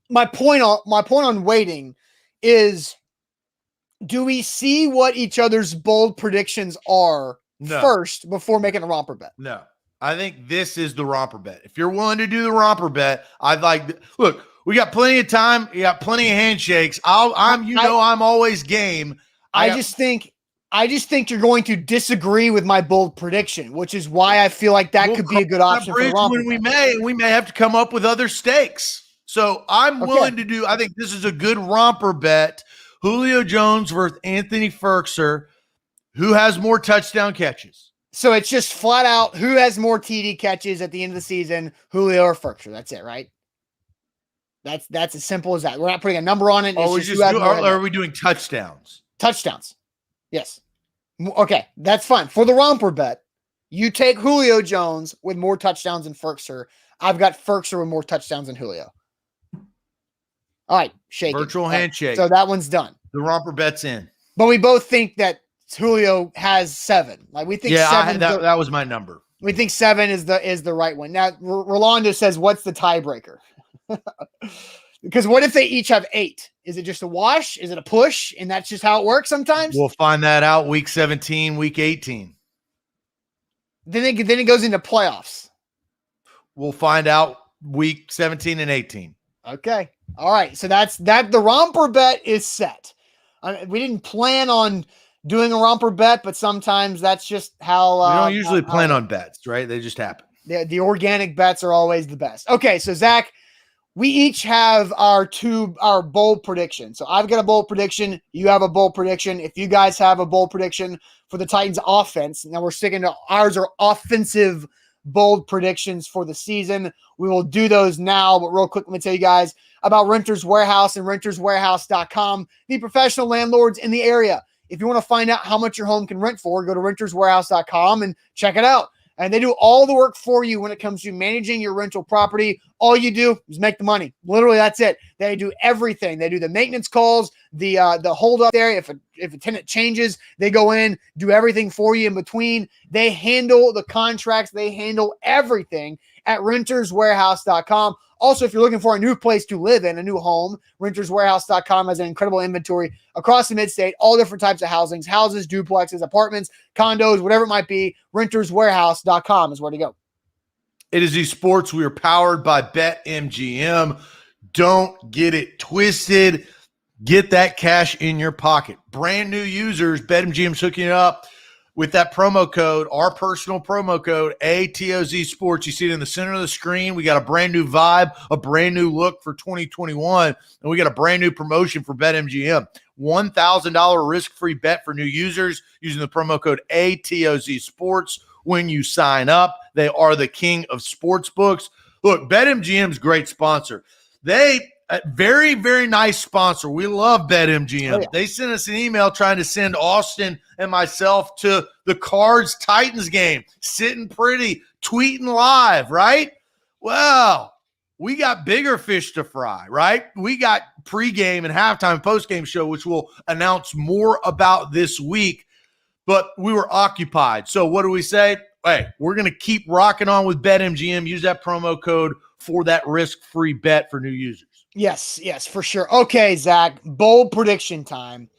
A: my point on waiting is, do we see what each other's bold predictions are first before making a romper bet?
B: No, I think this is the romper bet. If you're willing to do the romper bet, look, we got plenty of time. You got plenty of handshakes. I'm always game.
A: I just think you're going to disagree with my bold prediction, which is why I feel like that could be a good option for romper.
B: When we may have to come up with other stakes. So I'm willing to do. I think this is a good romper bet. Julio Jones versus Anthony Ferkser. Who has more touchdown catches?
A: So it's just flat out who has more TD catches at the end of the season, Julio or Ferkser. That's it, right? That's as simple as that. We're not putting a number on it.
B: Are we doing touchdowns?
A: Touchdowns. Yes. Okay, that's fine. For the romper bet, you take Julio Jones with more touchdowns than Ferkser. I've got Ferkser with more touchdowns than Julio. All right, shake
B: Virtual handshake.
A: So that one's done.
B: The romper bet's in.
A: But we both think that Julio has 7. Like we think 7.
B: That was my number.
A: We think 7 is the right one. Now Rolando says, "What's the tiebreaker?" Because what if they each have 8? Is it just a wash? Is it a push? And that's just how it works sometimes?
B: We'll find that out week 17, week 18.
A: Then it goes into playoffs.
B: We'll find out week 17 and 18.
A: Okay. All right. So that's that. The romper bet is set. We didn't plan on doing a romper bet, but sometimes that's just how.
B: We don't usually plan on bets, right? They just happen.
A: The organic bets are always the best. Okay. So Zach, we each have our bold prediction. So I've got a bold prediction. You have a bold prediction. If you guys have a bold prediction for the Titans offense, now we're sticking to ours are offensive bold predictions for the season. We will do those now, but real quick, let me tell you guys about Renters Warehouse and renterswarehouse.com, the professional landlords in the area. If you want to find out how much your home can rent for, go to renterswarehouse.com and check it out. And they do all the work for you when it comes to managing your rental property. All you do is make the money. Literally, that's it. They do everything. They do the maintenance calls, the hold up there. If a tenant changes, they go in, do everything for you in between. They handle the contracts. They handle everything at renterswarehouse.com. Also, if you're looking for a new place to live in, a new home, renterswarehouse.com has an incredible inventory across the mid-state, all different types of housings, houses, duplexes, apartments, condos, whatever it might be. Renterswarehouse.com is where to go.
B: It is esports. We are powered by BetMGM. Don't get it twisted. Get that cash in your pocket. Brand new users, BetMGM's hooking it up with that promo code, our personal promo code, ATOZ Sports. You see it in the center of the screen. We got a brand new vibe, a brand new look for 2021, and we got a brand new promotion for BetMGM. $1,000 risk-free bet for new users using the promo code ATOZ Sports when you sign up. They are the king of sports books. Look, BetMGM's great sponsor. Very, very nice sponsor. We love BetMGM. Oh, yeah. They sent us an email trying to send Austin and myself to the Cards Titans game, sitting pretty, tweeting live, right? Well, we got bigger fish to fry, right? We got pregame and halftime postgame show, which we'll announce more about this week, but we were occupied. So what do we say? Hey, we're going to keep rocking on with BetMGM. Use that promo code for that risk-free bet for new users.
A: Yes, for sure. Okay, Zach, bold prediction time.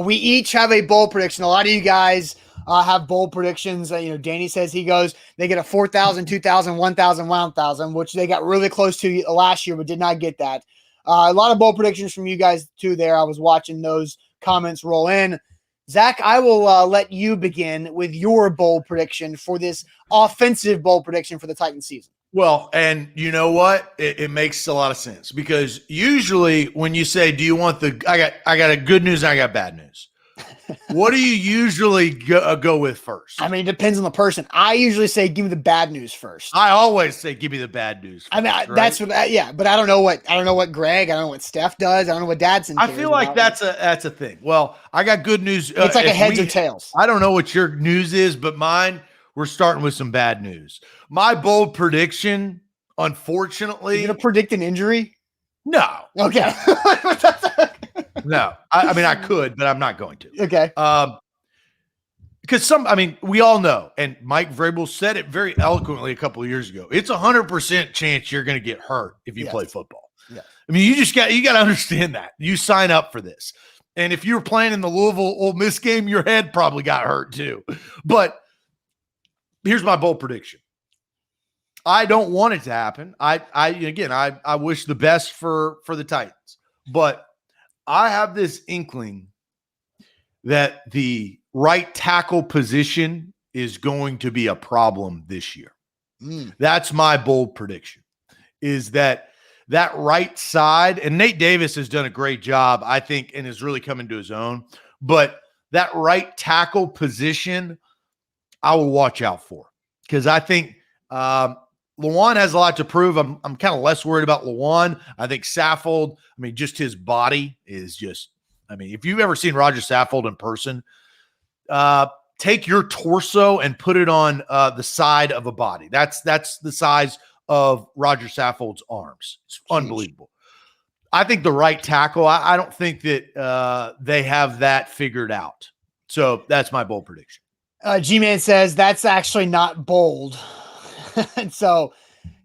A: We each have a bold prediction. A lot of you guys have bold predictions. Danny says they get a 4,000, 2,000, 1,000, 1,000, which they got really close to last year, but did not get that. A lot of bold predictions from you guys too there. I was watching those comments roll in. Zach, I will let you begin with your bold prediction for this offensive bold prediction for the Titans season.
B: Well, and you know what? It makes a lot of sense because usually when you say, "Do you want I got a good news and I got bad news." What do you usually go with first?
A: I mean, it depends on the person. I usually say, "Give me the bad news first."
B: I always say, "Give me the bad news first," right?
A: That's what. But I don't know what Greg. I don't know what Steph does. I don't know what Dadson.
B: I feel like that's a thing. Well, I got good news.
A: It's like a heads or tails.
B: I don't know what your news is, but mine. We're starting with some bad news. My bold prediction, unfortunately.
A: Are you going to predict an injury?
B: No.
A: Okay.
B: No. I mean, I could, but I'm not going to.
A: Okay.
B: Because we all know, and Mike Vrabel said it very eloquently a couple of years ago. It's 100% chance you're going to get hurt if you play football.
A: Yeah.
B: I mean, you got to understand that. You sign up for this. And if you were playing in the Louisville Ole Miss game, your head probably got hurt too. But here's my bold prediction. I don't want it to happen. I wish the best for the Titans, but I have this inkling that the right tackle position is going to be a problem this year. That's my bold prediction, is that right side, and Nate Davis has done a great job, I think, and is really coming to his own, but that right tackle position I will watch out for, because I think Lewan has a lot to prove. I'm kind of less worried about Lewan. I think Saffold, just his body is just, if you've ever seen Roger Saffold in person, take your torso and put it on the side of a body. That's the size of Roger Saffold's arms. It's unbelievable. I think the right tackle, I don't think that they have that figured out. So that's my bold prediction.
A: G-Man says that's actually not bold. So,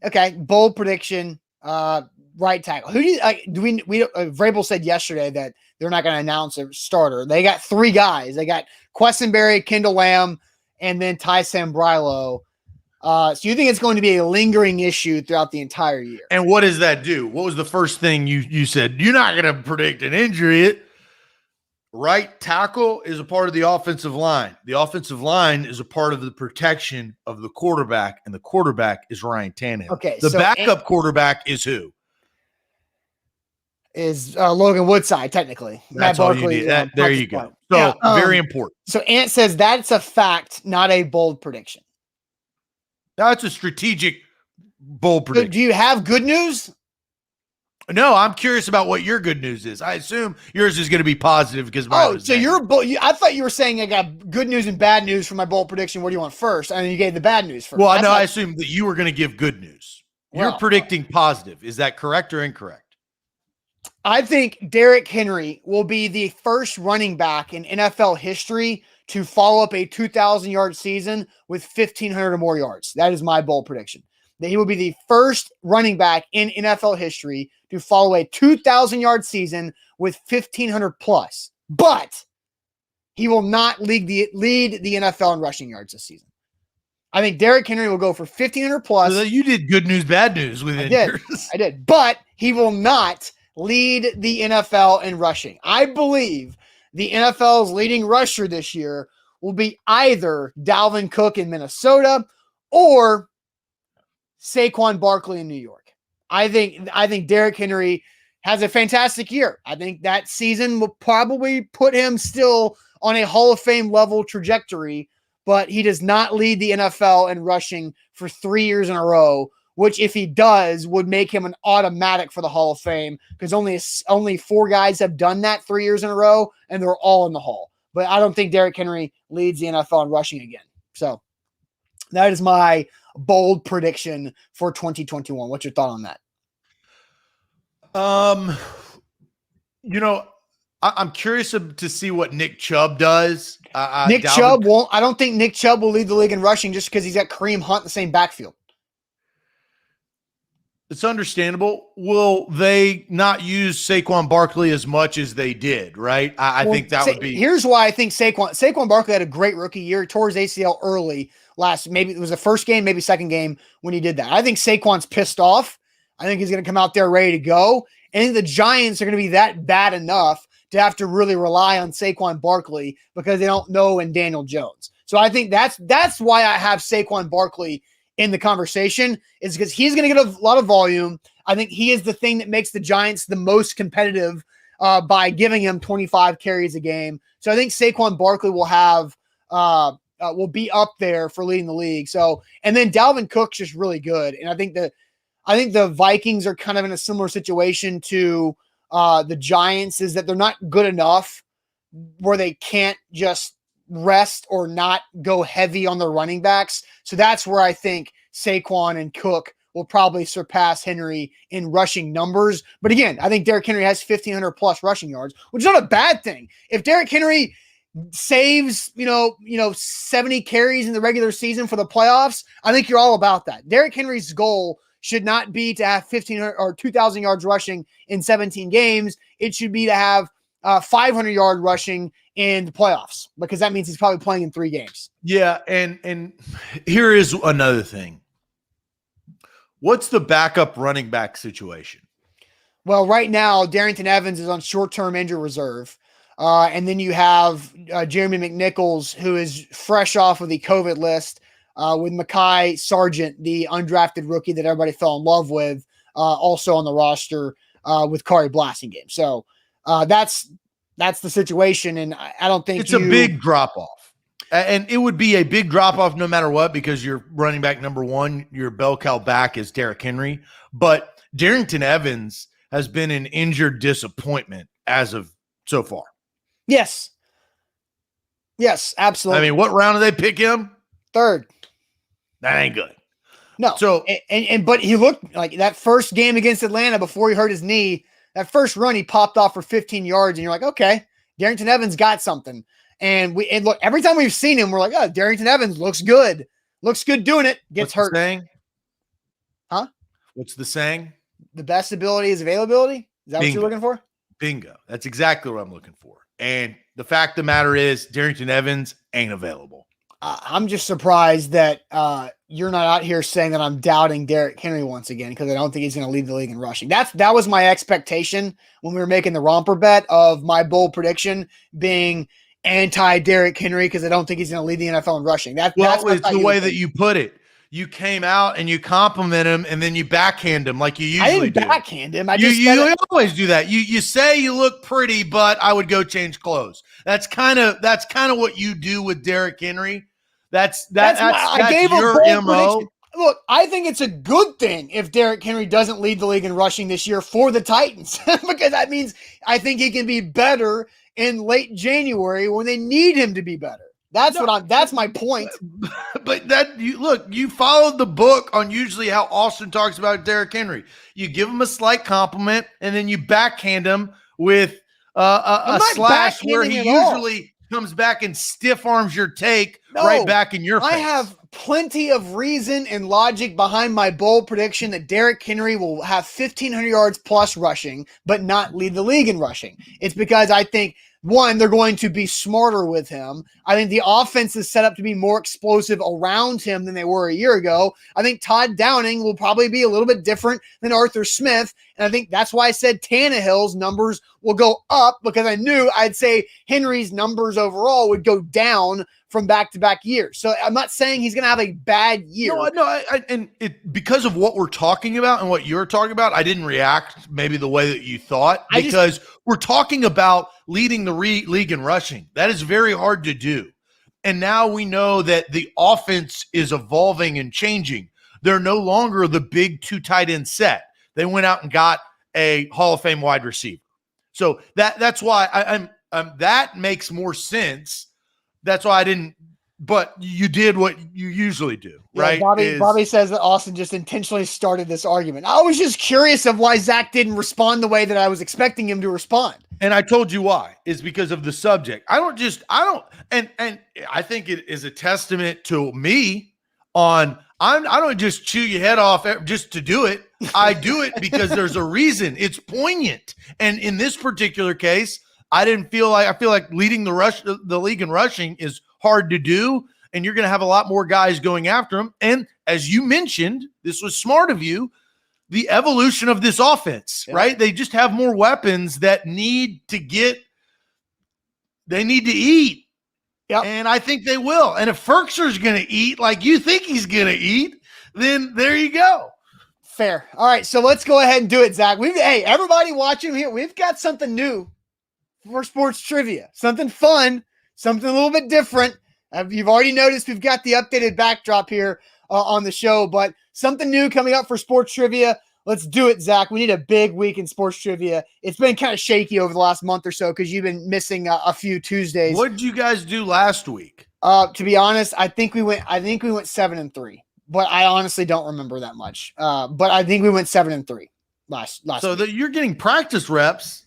A: okay, bold prediction, right tackle. Who do you Vrabel said yesterday that they're not going to announce a starter. They got three guys. They got Quessenberry, Kendall Lamb, and then Ty Sambrailo. So you think it's going to be a lingering issue throughout the entire year?
B: And what does that do? What was the first thing you said? You're not going to predict an injury. Right tackle is a part of the offensive line. The offensive line is a part of the protection of the quarterback, and the quarterback is Ryan Tannehill.
A: Okay,
B: the backup quarterback is who?
A: Is Logan Woodside, technically.
B: That's
A: Matt
B: all
A: Barkley,
B: you need. There you go. So, very important.
A: So Ant says that's a fact, not a bold prediction.
B: That's a strategic bold prediction.
A: Do you have good news?
B: No, I'm curious about what your good news is. I assume yours is going to be positive because mine was
A: negative. I thought you were saying I got good news and bad news for my bold prediction. What do you want first? I mean, you gave the bad news first.
B: Well, I assumed that you were going to give good news. You're predicting positive. Is that correct or incorrect?
A: I think Derrick Henry will be the first running back in NFL history to follow up a 2,000-yard season with 1,500 or more yards. That is my bold prediction. That he will be the first running back in NFL history to follow a 2,000-yard season with 1,500 plus. But he will not lead the NFL in rushing yards this season. I think Derrick Henry will go for 1,500 plus.
B: So you did good news, bad news with it.
A: I did. But he will not lead the NFL in rushing. I believe the NFL's leading rusher this year will be either Dalvin Cook in Minnesota or Saquon Barkley in New York. I think Derrick Henry has a fantastic year. I think that season will probably put him still on a Hall of Fame level trajectory, but he does not lead the NFL in rushing for 3 years in a row, which if he does would make him an automatic for the Hall of Fame because only 4 guys have done that 3 years in a row, and they're all in the Hall. But I don't think Derrick Henry leads the NFL in rushing again. So that is my bold prediction for 2021. What's your thought on that?
B: I'm curious to see what Nick Chubb does.
A: I don't think Nick Chubb will lead the league in rushing just because he's got Kareem Hunt in the same backfield.
B: It's understandable. Will they not use Saquon Barkley as much as they did, right? I think that would be.
A: Here's why I think Saquon Barkley had a great rookie year, tore his ACL early maybe it was the first game, maybe second game when he did that. I think Saquon's pissed off. I think he's going to come out there ready to go. And the Giants are going to be that bad enough to have to really rely on Saquon Barkley because they don't know in Daniel Jones. So I think that's why I have Saquon Barkley in the conversation, is because he's going to get a lot of volume. I think he is the thing that makes the Giants the most competitive by giving him 25 carries a game. So I think Saquon Barkley will have will be up there for leading the league. So, and then Dalvin Cook's just really good. And I think the Vikings are kind of in a similar situation to the Giants, is that they're not good enough where they can't just rest or not go heavy on their running backs. So that's where I think Saquon and Cook will probably surpass Henry in rushing numbers. But again, I think Derrick Henry has 1,500 plus rushing yards, which is not a bad thing. If Derrick Henry saves, 70 carries in the regular season for the playoffs, I think you're all about that. Derrick Henry's goal should not be to have 1,500 or 2,000 yards rushing in 17 games. It should be to have 500 yard rushing in the playoffs, because that means he's probably playing in 3 games.
B: Yeah. And here is another thing. What's the backup running back situation?
A: Well, right now, Darrington Evans is on short-term injury reserve. And then you have Jeremy McNichols, who is fresh off of the COVID list, with Mekhi Sargent, the undrafted rookie that everybody fell in love with, also on the roster with Kari Blasingame. So that's the situation, and I don't think
B: it's a big drop-off. And it would be a big drop-off no matter what, because your running back number one, your bell cow back, is Derrick Henry. But Darrington Evans has been an injured disappointment as of so far.
A: Yes, absolutely.
B: I mean, what round did they pick him?
A: 3rd.
B: That ain't good.
A: No.
B: So,
A: but he looked like that first game against Atlanta before he hurt his knee. That first run, he popped off for 15 yards, and you're like, okay, Darrington Evans got something. And look, every time we've seen him, we're like, oh, Darrington Evans looks good doing it. Gets hurt.
B: Saying?
A: Huh?
B: What's the saying?
A: The best ability is availability. Is that what you're looking for?
B: Bingo. That's exactly what I'm looking for. And the fact of the matter is, Darrington Evans ain't available.
A: I'm just surprised that you're not out here saying that I'm doubting Derrick Henry once again, because I don't think he's going to lead the league in rushing. That was my expectation when we were making the romper bet of my bold prediction being anti-Derrick Henry, because I don't think he's going to lead the NFL in rushing. That's
B: it's the way that you put it. You came out and you compliment him, and then you backhand him like you usually do.
A: I didn't backhand him.
B: You always do that. You say you look pretty, but I would go change clothes. That's kind of what you do with Derrick Henry. That's your MO.
A: Prediction. Look, I think it's a good thing if Derrick Henry doesn't lead the league in rushing this year for the Titans, because that means I think he can be better in late January when they need him to be better. That's my point.
B: But you followed the book on usually how Austin talks about Derrick Henry. You give him a slight compliment, and then you backhand him with a slash where he usually comes back and stiff arms your take right back in your face.
A: I have plenty of reason and logic behind my bold prediction that Derrick Henry will have 1,500 yards plus rushing, but not lead the league in rushing. It's because I think, one, they're going to be smarter with him. I think the offense is set up to be more explosive around him than they were a year ago. I think Todd Downing will probably be a little bit different than Arthur Smith. And I think that's why I said Tannehill's numbers will go up, because I knew I'd say Henry's numbers overall would go down from back-to-back years. So I'm not saying he's going to have a bad year.
B: Because of what we're talking about and what you're talking about, I didn't react maybe the way that you thought, because we're talking about leading the league in rushing. That is very hard to do. And now we know that the offense is evolving and changing. They're no longer the big 2 tight end set. They went out and got a Hall of Fame wide receiver. So that's why that makes more sense. That's why I didn't, but you did what you usually do, right?
A: Bobby says that Austin just intentionally started this argument. I was just curious of why Zach didn't respond the way that I was expecting him to respond.
B: And I told you why. Is because of the subject. I think it is a testament to me on, I don't just chew your head off just to do it. I do it because there's a reason. It's poignant. And in this particular case, I feel like leading the league in rushing is hard to do. And you're going to have a lot more guys going after him. And as you mentioned, this was smart of you, the evolution of this offense, right? They just have more weapons that need to eat. Yep. And I think they will. And if Ferkser's going to eat like you think he's going to eat, then there you go.
A: Fair. All right, so let's go ahead and do it, Zach. Hey, everybody watching here, we've got something new for sports trivia. Something fun, something a little bit different. You've already noticed we've got the updated backdrop here on the show, but something new coming up for sports trivia. Let's do it, Zach. We need a big week in sports trivia. It's been kind of shaky over the last month or so because you've been missing a few Tuesdays.
B: What did you guys do last week?
A: To be honest, I think we went 7-3, but I honestly don't remember that much. But I think we went 7-3 last
B: so
A: week.
B: You're getting practice reps.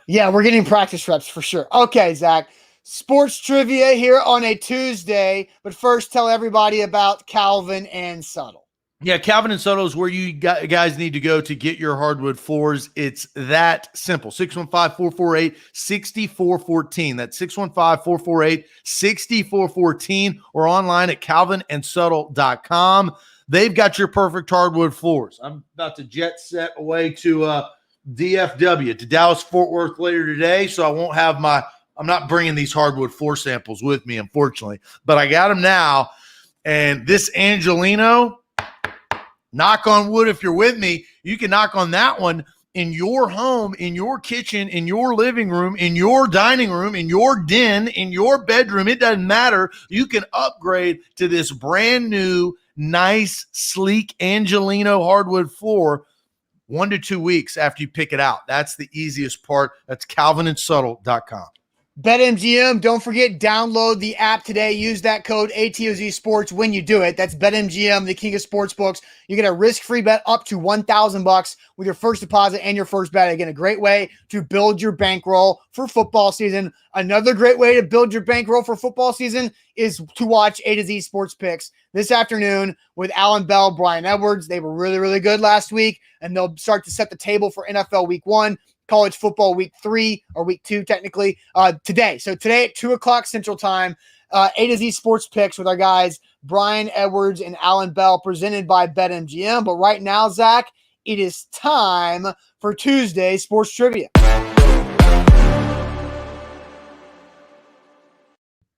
A: Yeah, we're getting practice reps for sure. Okay, Zach. Sports trivia here on a Tuesday, but first tell everybody about Calvin and Subtle.
B: Yeah, Calvin and Subtle is where you guys need to go to get your hardwood floors. It's that simple. 615-448-6414. That's 615-448-6414 or online at calvinandsubtle.com. They've got your perfect hardwood floors. I'm about to jet set away to DFW, to Dallas-Fort Worth later today, so I won't have I'm not bringing these hardwood floor samples with me, unfortunately, but I got them now. And this Angelino, knock on wood if you're with me, you can knock on that one in your home, in your kitchen, in your living room, in your dining room, in your den, in your bedroom. It doesn't matter. You can upgrade to this brand new, nice, sleek Angelino hardwood floor 1 to 2 weeks after you pick it out. That's the easiest part. That's calvinandsubtle.com.
A: BetMGM, don't forget, download the app today. Use that code ATOZ Sports when you do it. That's BetMGM, the king of sportsbooks. You get a risk-free bet up to $1,000 with your first deposit and your first bet. Again, a great way to build your bankroll for football season. Another great way to build your bankroll for football season is to watch A to Z Sports Picks this afternoon with Alan Bell, Brian Edwards. They were really, really good last week, and they'll start to set the table for NFL Week 1. College football week 3 or week 2 technically today. So today at 2:00 Central Time, A to Z Sports Picks with our guys Brian Edwards and Alan Bell, presented by BetMGM. But right now, Zach, it is time for Tuesday Sports Trivia.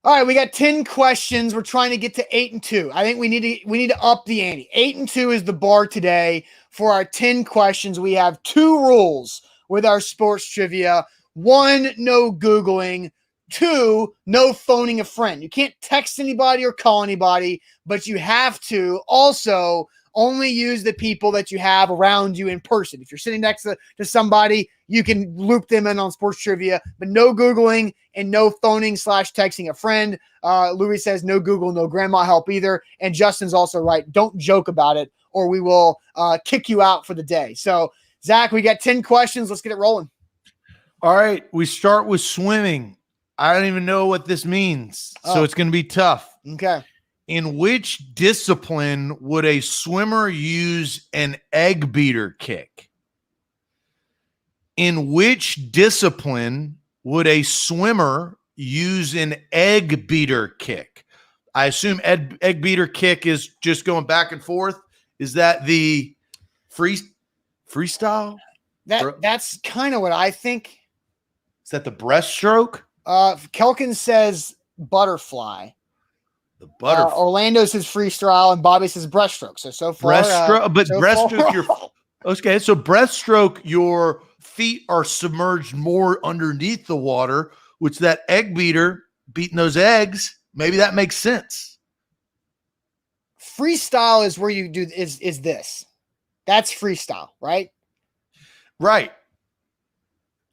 A: All right, we got 10 questions. We're trying to get to 8 and 2. I think we need to up the ante. 8 and 2 is the bar today for our 10 questions. We have 2 rules with our sports trivia. 1, no Googling. 2, no phoning a friend. You can't text anybody or call anybody, but you have to also only use the people that you have around you in person. If you're sitting next to somebody, you can loop them in on sports trivia, but no Googling and no phoning/texting a friend. Louis says no Google, no grandma help either. And Justin's also right. Don't joke about it or we will kick you out for the day. So, Zach, we got 10 questions. Let's get it rolling.
B: All right. We start with swimming. I don't even know what this means, so it's going to be tough.
A: Okay.
B: In which discipline would a swimmer use an egg beater kick? In which discipline would a swimmer use an egg beater kick? I assume egg beater kick is just going back and forth. Is that the freestyle?
A: That's kind of what I think.
B: Is that the breaststroke?
A: Kelkin says butterfly.
B: The butterfly.
A: Orlando says freestyle, and Bobby says breaststroke. So far,
B: breaststroke. But
A: so
B: breaststroke,
A: far.
B: Okay. So breaststroke, your feet are submerged more underneath the water, which that egg beater beating those eggs. Maybe that makes sense.
A: Freestyle is where you do is this. That's freestyle, right?
B: Right.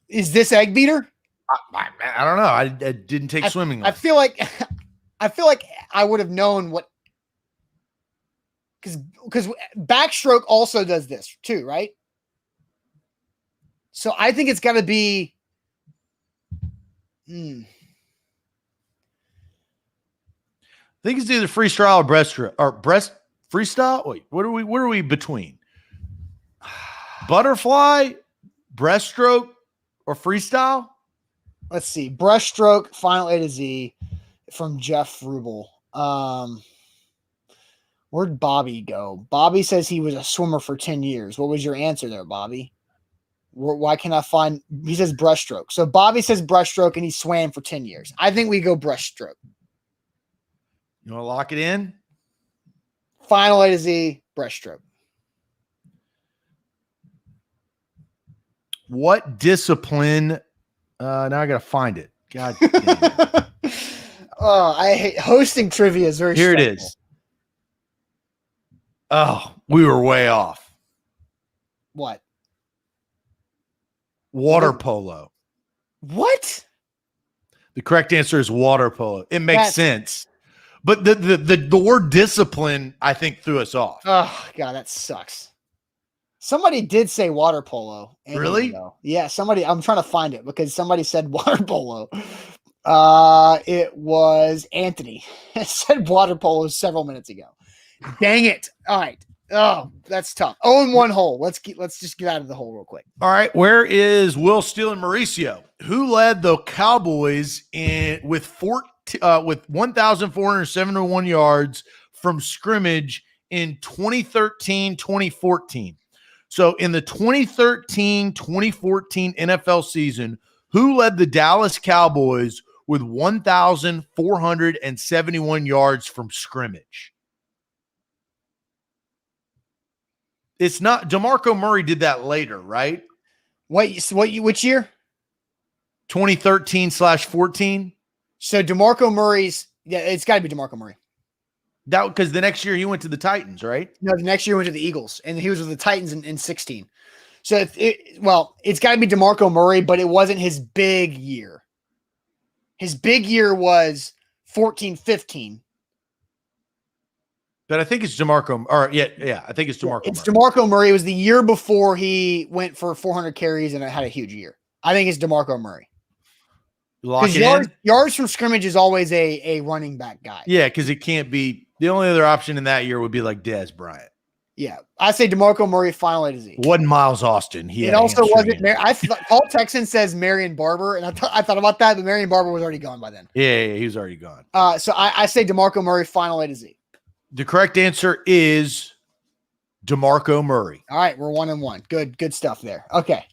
A: Is this egg beater?
B: I don't know. I didn't take swimming.
A: I feel like I would have known what, because backstroke also does this too, right? So I think it's got to be.
B: I think it's either freestyle or breaststroke or freestyle. Wait, what are we between? Butterfly, breaststroke, or freestyle?
A: Let's see. Breaststroke, final A to Z from Jeff Rubel. Where'd Bobby go? Bobby says he was a swimmer for 10 years. What was your answer there, Bobby? Why can't I find? He says breaststroke. So Bobby says breaststroke and he swam for 10 years. I think we go breaststroke.
B: You want to lock it in?
A: Final A to Z, breaststroke.
B: What discipline? Now I got to find it. God damn it.
A: Oh, I hate hosting trivia. Is very
B: Here
A: stressful.
B: it is. Oh, we were way off.
A: What?
B: Water polo.
A: What?
B: The correct answer is water polo. It makes sense. But the word discipline, I think, threw us off.
A: Oh, God, that sucks. Somebody did say water polo.
B: Really?
A: Yeah, somebody. I'm trying to find it because somebody said water polo. It was Anthony. It said water polo several minutes ago. Dang it. All right. Oh, that's tough. 0-1 hole. Let's just get out of the hole real quick.
B: All right. Where is Will Steele and Mauricio? Who led the Cowboys with 1,471 yards from scrimmage in 2013-2014? So in the 2013-2014 NFL season, who led the Dallas Cowboys with 1,471 yards from scrimmage? It's not DeMarco Murray did that later, right?
A: Which year?
B: 2013/14.
A: So DeMarco Murray's, yeah, it's got to be DeMarco Murray.
B: That because the next year he went to the Titans, right?
A: No, the next year he went to the Eagles, and he was with the Titans in 16. So it's got to be DeMarco Murray, but it wasn't his big year. His big year was 14-15.
B: But I think it's DeMarco. Or yeah, I think it's DeMarco.
A: It's
B: Murray.
A: DeMarco Murray. It was the year before he went for 400 carries and had a huge year. I think it's DeMarco Murray.
B: Lock it
A: yards from scrimmage is always a running back guy.
B: Yeah, because it can't be. The only other option in that year would be like Dez Bryant.
A: Yeah, I say DeMarco Murray, final A to Z.
B: Wasn't Miles Austin?
A: It also wasn't. Paul Texan says Marion Barber, and I thought about that, but Marion Barber was already gone by then.
B: Yeah, he was already gone.
A: So I say DeMarco Murray, final A to Z.
B: The correct answer is DeMarco Murray.
A: All right, we're 1-1. Good stuff there. Okay.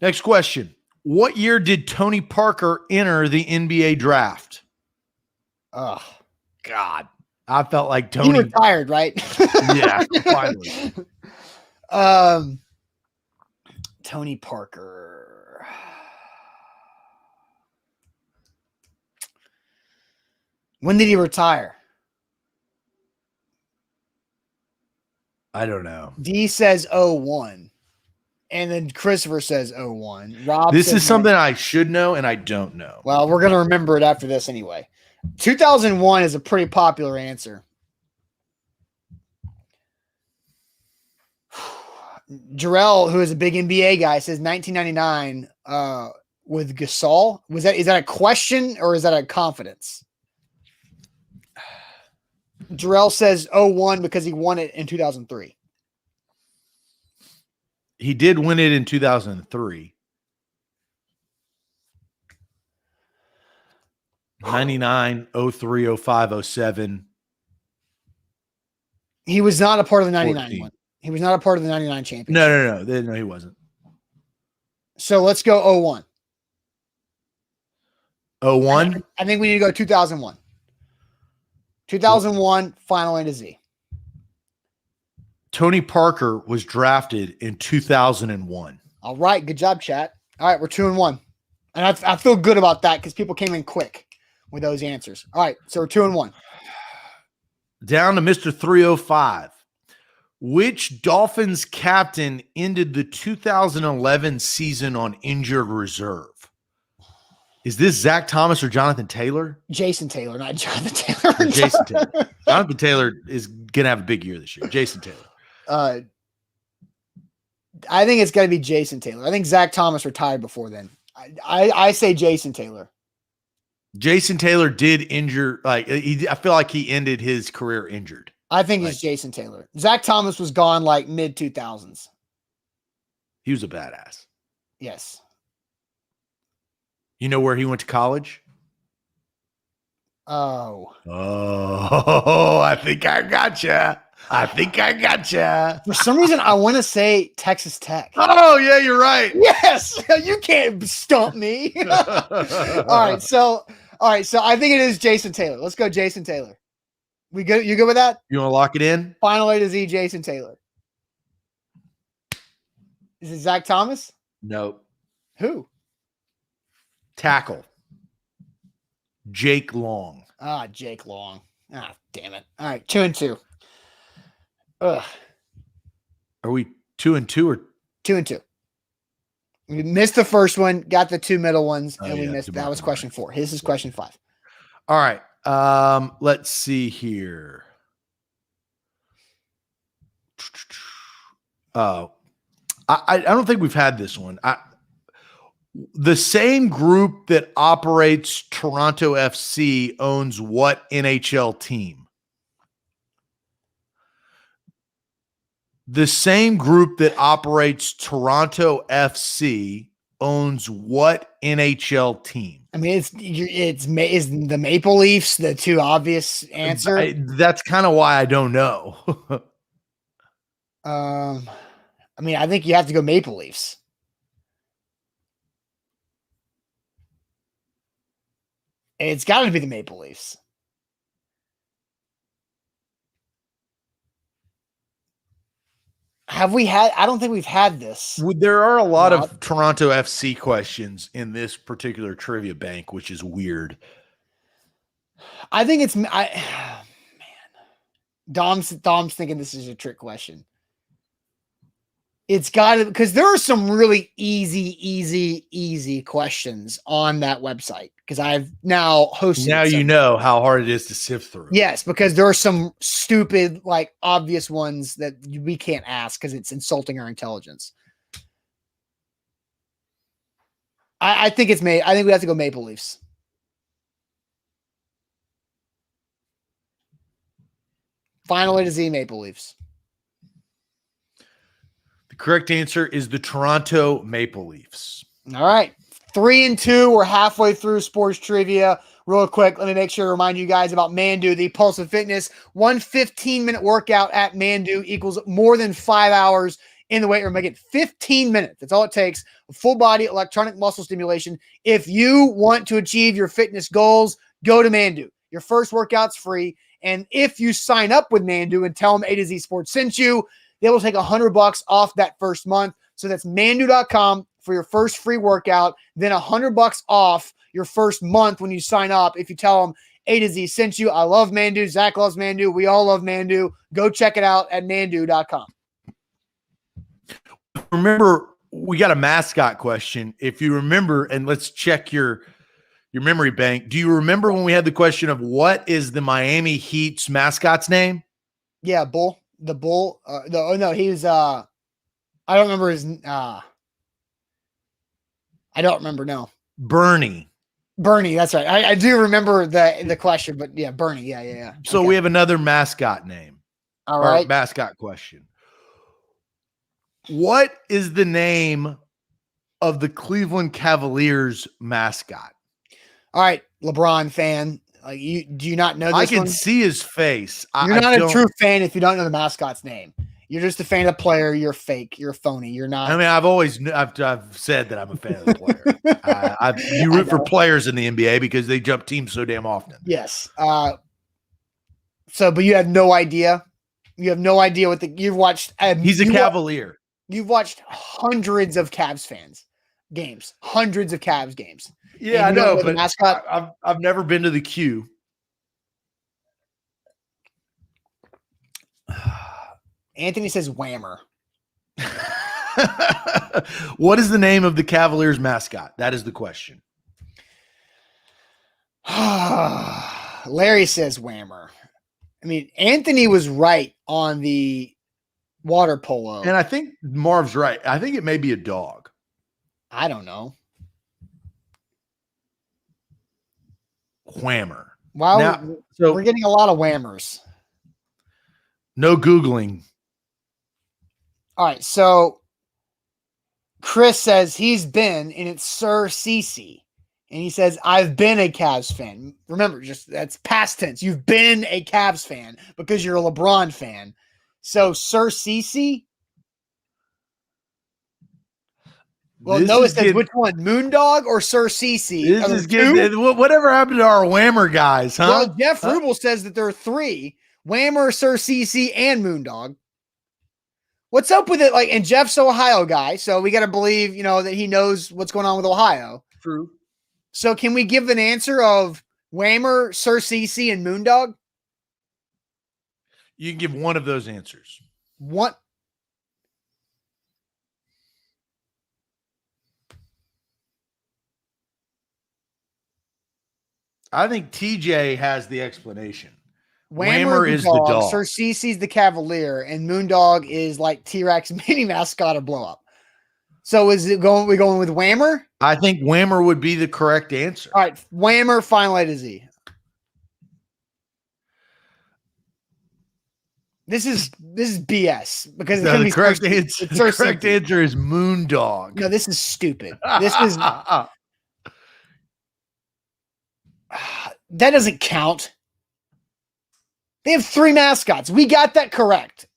B: Next question. What year did Tony Parker enter the NBA draft?
A: Oh,
B: God. I felt like Tony.
A: He retired, right?
B: Yeah, finally.
A: Tony Parker. When did he retire?
B: I don't know.
A: D says 01. And then Christopher says 01. Rob
B: This
A: says
B: is something I should know and I don't know.
A: Well, we're going to remember it after this anyway. 2001 is a pretty popular answer. Jarrell, who is a big NBA guy, says 1999 with Gasol. Is that a question or is that a confidence? Jarrell says 01 because he won it in 2003.
B: He did win it in 2003. 99, 03, 05, 07.
A: He was not a part of the 99
B: 14.
A: one. He was not a part of the 99 championship.
B: No, he wasn't.
A: So let's go 01.
B: 01?
A: I think we need to go 2001. 2001, final A to Z.
B: Tony Parker was drafted in 2001.
A: All right. Good job, chat. All right. We're 2-1. And I feel good about that because people came in quick with those answers. All right. So we're 2-1.
B: Down to Mr. 305. Which Dolphins captain ended the 2011 season on injured reserve? Is this Zach Thomas or Jonathan Taylor?
A: Jason Taylor, not Jonathan Taylor.
B: Or Jason Taylor. Jonathan Taylor is going to have a big year this year. Jason Taylor.
A: I think it's got to be Jason Taylor. I think Zach Thomas retired before then. I say Jason Taylor.
B: Jason Taylor did injure. I feel like he ended his career injured.
A: I think it's Jason Taylor. Zach Thomas was gone like mid 2000s.
B: He was a badass.
A: Yes.
B: You know where he went to college?
A: Oh,
B: I think I gotcha.
A: for some reason, I want to say Texas Tech.
B: Oh, yeah, you're right.
A: Yes, you can't stump me. All right, so I think it is Jason Taylor. Let's go, Jason Taylor. We good? You good with that?
B: You want to lock it in?
A: Final A to Z, Jason Taylor. Is it Zach Thomas?
B: Nope.
A: Who?
B: Tackle. Jake Long.
A: Ah, Jake Long. Ah, damn it. All right, 2-2. Ugh.
B: Are we 2-2 or
A: 2-2? We missed the first one, got the two middle ones, and we missed. That was question 4. This is question 5.
B: All right. Let's see here. Oh, I don't think we've had this one. The same group that operates Toronto FC owns what NHL team? The same group that operates Toronto FC owns what NHL team?
A: I mean, is the Maple Leafs the two obvious answer?
B: That's kind of why I don't know.
A: I mean, I think you have to go Maple Leafs. It's got to be the Maple Leafs. Have we had? I don't think we've had this.
B: There are a lot of Toronto FC questions in this particular trivia bank, which is weird.
A: I think it's man. Dom's thinking this is a trick question. It's got to, because there are some really easy questions on that website. Because I've now hosted.
B: Now you know how hard it is to sift through.
A: Yes, because there are some stupid, like obvious ones that we can't ask because it's insulting our intelligence. I think it's I think we have to go Maple Leafs. Final A to Z, Maple Leafs.
B: The correct answer is the Toronto Maple Leafs.
A: All right. 3-2. We're halfway through sports trivia. Real quick, let me make sure to remind you guys about Mandu, the Pulse of Fitness. 1 15-minute workout at Mandu equals more than 5 hours in the weight room. Make it 15 minutes. That's all it takes. A full body electronic muscle stimulation. If you want to achieve your fitness goals, go to Mandu. Your first workout's free. And if you sign up with Mandu and tell them A to Z Sports sent you, they will take $100 off that first month. So that's mandu.com for your first free workout, then $100 off your first month when you sign up. If you tell them A to Z sent you, I love Mandu. Zach loves Mandu. We all love Mandu. Go check it out at mandu.com.
B: Remember, we got a mascot question. If you remember, and let's check your memory bank. Do you remember when we had the question of what is the Miami Heat's mascot's name?
A: Yeah, Bull. The Bull. He was I don't remember his I don't remember, no.
B: Bernie,
A: that's right. I do remember the question, but yeah, Bernie. Yeah.
B: So we have another mascot name.
A: All right.
B: Mascot question. What is the name of the Cleveland Cavaliers mascot?
A: All right, LeBron fan. Like do you not know this?
B: I can see his face.
A: You're not a true fan if you don't know the mascot's name. You're just a fan of the player. You're fake. You're phony. You're not.
B: I mean, I've said that I'm a fan of the player. You root for players in the NBA because they jump teams so damn often.
A: Yes. But you have no idea. You have no idea what you've watched.
B: He's a Cavalier.
A: You've watched hundreds of Cavs games. Hundreds of Cavs games.
B: Yeah, I know, but
A: mascot?
B: I've never been to the Q.
A: Anthony says Whammer.
B: What is the name of the Cavaliers mascot? That is the question.
A: Larry says Whammer. I mean, Anthony was right on the water polo.
B: And I think Marv's right. I think it may be a dog.
A: I don't know.
B: Whammer.
A: Wow. So we're getting a lot of whammers.
B: No Googling.
A: All right. So Chris says he's been, and it's Sir CC. And he says, I've been a Cavs fan. Remember, just that's past tense. You've been a Cavs fan because you're a LeBron fan. So, Sir CC? Well, Noah says, which one? Moondog or Sir CC?
B: This is good. Whatever happened to our Whammer guys, huh?
A: Well, Jeff Rubel says that there are 3. Whammer, Sir CC, and Moondog. What's up with it? Like, and Jeff's an Ohio guy, so we got to believe, that he knows what's going on with Ohio.
B: True.
A: So can we give an answer of Whammer, Sir CC, and Moondog?
B: You can give one of those answers.
A: What?
B: I think TJ has the explanation.
A: Whammer
B: is the dog.
A: Sir CC's the Cavalier, and Moondog is like T-Rex mini mascot or blow up. So is it going? We going with Whammer?
B: I think Whammer would be the correct answer.
A: All right, Whammer, final A to Z. This is BS because it's
B: the correct answer. The correct answer is Moondog.
A: No, this is stupid. This is that doesn't count. They have 3 mascots. We got that correct.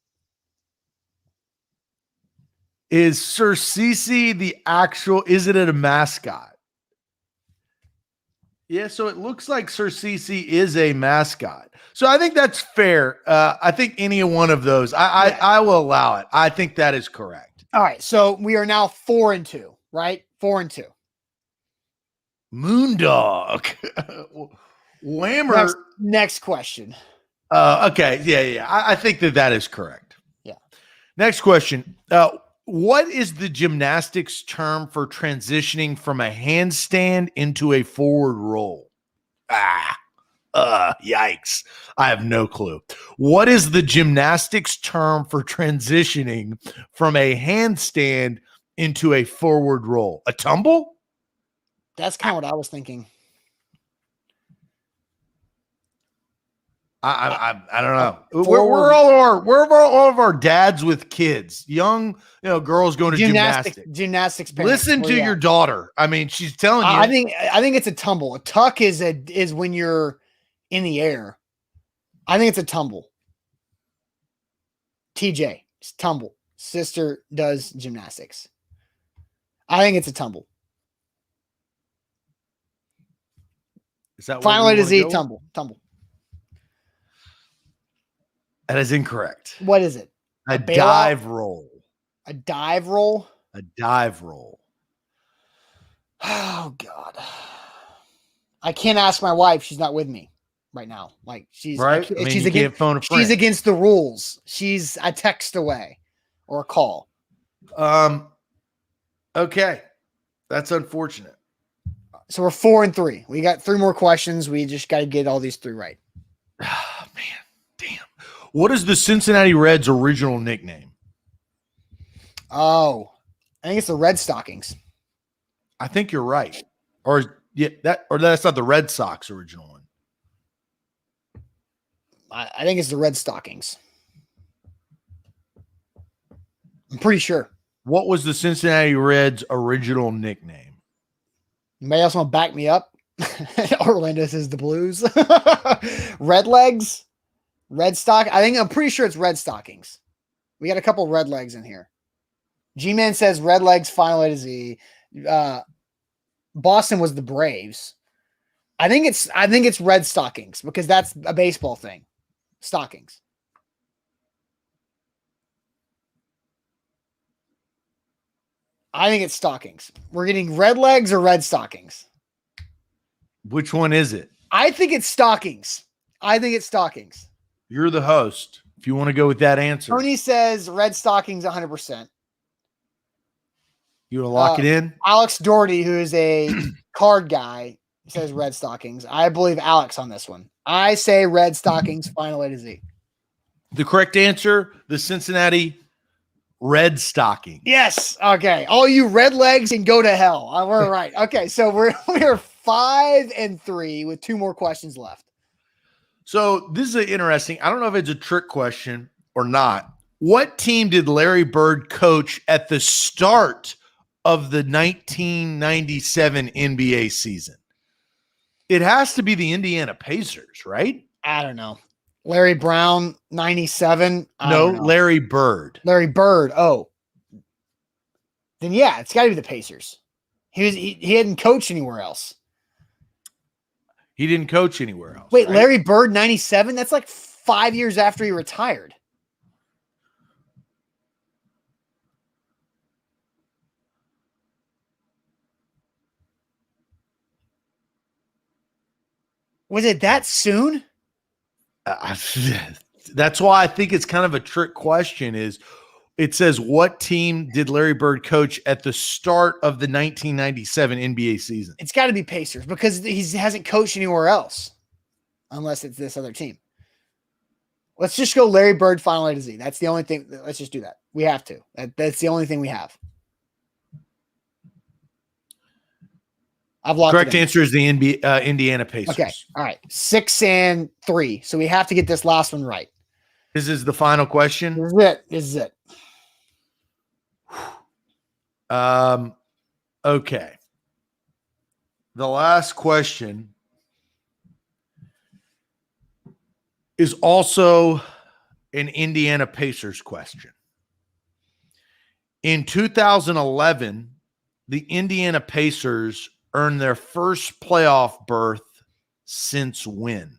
B: Is Sir CC the actual? Is it a mascot? Yeah, so it looks like Sir CC is a mascot. So I think that's fair. I think any one of those, I will allow it. I think that is correct.
A: All right, so we are now 4-2, right? 4-2.
B: Moondog. Whammer.
A: Next question.
B: Okay, yeah. I think that is correct.
A: Yeah.
B: Next question. What is the gymnastics term for transitioning from a handstand into a forward roll? Yikes. I have no clue. What is the gymnastics term for transitioning from a handstand into a forward roll? A tumble?
A: That's kind of what I was thinking.
B: I don't know. We're all of our dads with kids, young, girls going to gymnastics.
A: Gymnastics. Parents.
B: Listen to your daughter. I mean, she's telling you.
A: I think it's a tumble. A tuck is when you're in the air. I think it's a tumble. TJ, it's tumble. Sister does gymnastics. I think it's a tumble.
B: Is that
A: finally to Z? Tumble.
B: That is incorrect.
A: What is it?
B: A dive roll.
A: A dive roll?
B: A dive roll.
A: Oh, God. I can't ask my wife. She's not with me right now. Like, she's
B: right.
A: She's against the rules. She's a text away or a call.
B: Okay. That's unfortunate.
A: So we're 4-3. We got 3 more questions. We just got to get all these 3 right.
B: Oh, man. Damn. What is the Cincinnati Reds' original nickname?
A: Oh, I think it's the Red Stockings.
B: I think you're right. Or that's not the Red Sox original one.
A: I think it's the Red Stockings. I'm pretty sure.
B: What was the Cincinnati Reds' original nickname?
A: Anybody else want to back me up? Orlando says the Blues. Red Legs? Red Stock? I'm pretty sure it's Red Stockings. We got a couple red legs in here. G-Man says Red Legs, final A to Z. Boston was the Braves. I think it's Red Stockings because that's a baseball thing. Stockings. I think it's Stockings. We're getting Red Legs or Red Stockings.
B: Which one is it?
A: I think it's Stockings.
B: You're the host. If you want to go with that answer.
A: Tony says Red Stockings 100%.
B: You want to lock it in?
A: Alex Doherty, who is a card guy, says Red Stockings. I believe Alex on this one. I say Red Stockings, final A to Z.
B: The correct answer, the Cincinnati Red Stockings.
A: Yes. Okay. All you red legs can go to hell. We're right. Okay. So we're 5-3 with 2 more questions left.
B: So this is interesting. I don't know if it's a trick question or not. What team did Larry Bird coach at the start of the 1997 NBA season? It has to be the Indiana Pacers, right?
A: I don't know. Larry Brown, 97.
B: No, Larry Bird.
A: Larry Bird. Oh. Then yeah, it's got to be the Pacers. He hadn't coached anywhere else.
B: He didn't coach anywhere else.
A: Wait,
B: right?
A: Larry Bird, 97? That's like 5 years after he retired. Was it that soon?
B: That's why I think it's kind of a trick question. Is it says what team did Larry Bird coach at the start of the 1997 NBA season?
A: It's got to be Pacers because he hasn't coached anywhere else, unless it's this other team. Let's just go Larry Bird final A to Z. That's the only thing. Let's just do that. We have to. That's the only thing we have. I've locked
B: Correct answer is the Indiana Pacers.
A: Okay. All right. 6 and 3. So we have to get this last one right.
B: This is the final question.
A: This is it.
B: Okay. The last question is also an Indiana Pacers question. In 2011, the Indiana Pacers earned their first playoff berth since when?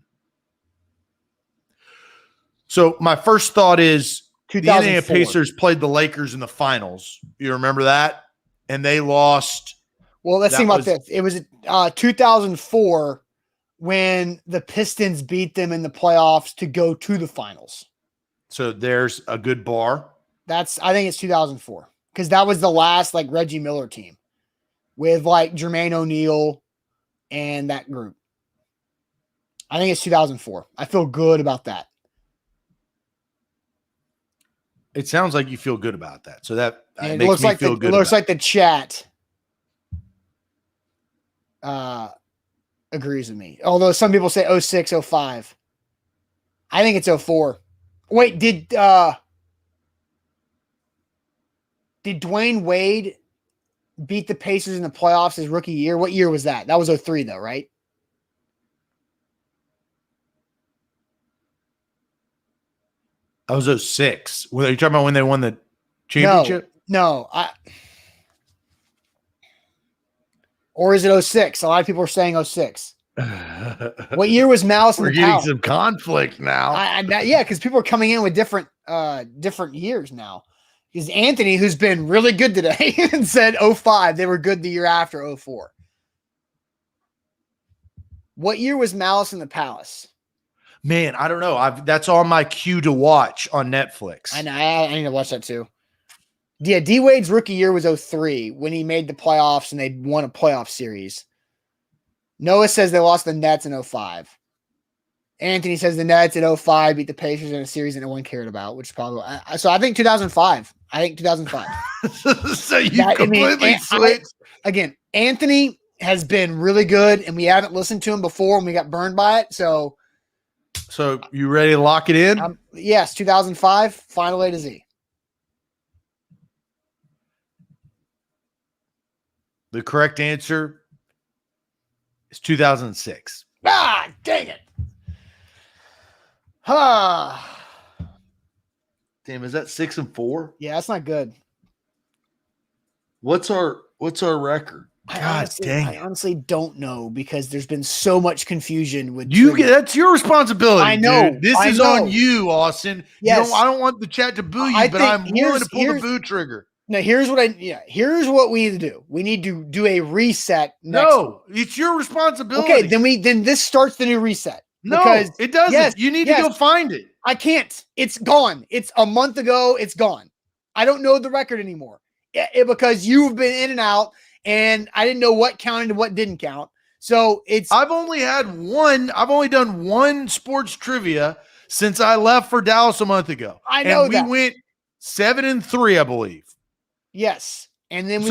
B: So my first thought is the Indiana Pacers played the Lakers in the finals. You remember that? And they lost.
A: Well, let's think about this. It was 2004 when the Pistons beat them in the playoffs to go to the finals.
B: So there's a good bar.
A: I think it's 2004 because that was the last like Reggie Miller team with like Jermaine O'Neal and that group. I think it's 2004. I feel good about that.
B: It sounds like you feel good about that. So that
A: it
B: makes
A: looks
B: me
A: like
B: feel good.
A: It looks like the chat agrees with me. Although some people say 06, 05. I think it's 04. Wait, did Dwayne Wade beat the Pacers in the playoffs his rookie year? What year was that? That was 03 though, right?
B: That was 06. Are you talking about when they won the championship?
A: No. Or is it 06? A lot of people are saying 06. What year was Malice in the Palace?
B: We're getting some conflict now.
A: Yeah, because people are coming in with different years now. Because Anthony, who's been really good today, said 05. They were good the year after 04. What year was Malice in the Palace?
B: Man, I don't know. That's on my queue to watch on Netflix.
A: I know. I need to watch that too. Yeah, D Wade's rookie year was 03 when he made the playoffs and they won a playoff series. Noah says they lost the Nets in 05. Anthony says the Nets in 05 beat the Pacers in a series that no one cared about, which is probably so. I think 2005.
B: So you completely switched.
A: Again, Anthony has been really good, and we haven't listened to him before, and we got burned by it. So
B: you ready to lock it in?
A: Yes, 2005, final A to Z.
B: The correct answer is 2006.
A: Ah, dang it.
B: Damn, is that 6-4?
A: Yeah, that's not good.
B: What's our record?
A: I honestly don't know because there's been so much confusion with
B: that's your responsibility.
A: I know.
B: Dude. This is on you, Austin.
A: Yes.
B: I don't want the chat to boo you, but I'm willing to pull the boo trigger.
A: Now here's what we need to do. We need to do a reset next week.
B: It's your responsibility.
A: Okay, then this starts the new reset.
B: No, it doesn't.
A: Yes,
B: you need to go find it.
A: I can't. It's gone. It's a month ago. It's gone. I don't know the record anymore because you've been in and out, and I didn't know what counted and what didn't count. So
B: I've only done one sports trivia since I left for Dallas a month ago.
A: I know
B: and we went 7-3, I believe.
A: Yes. And then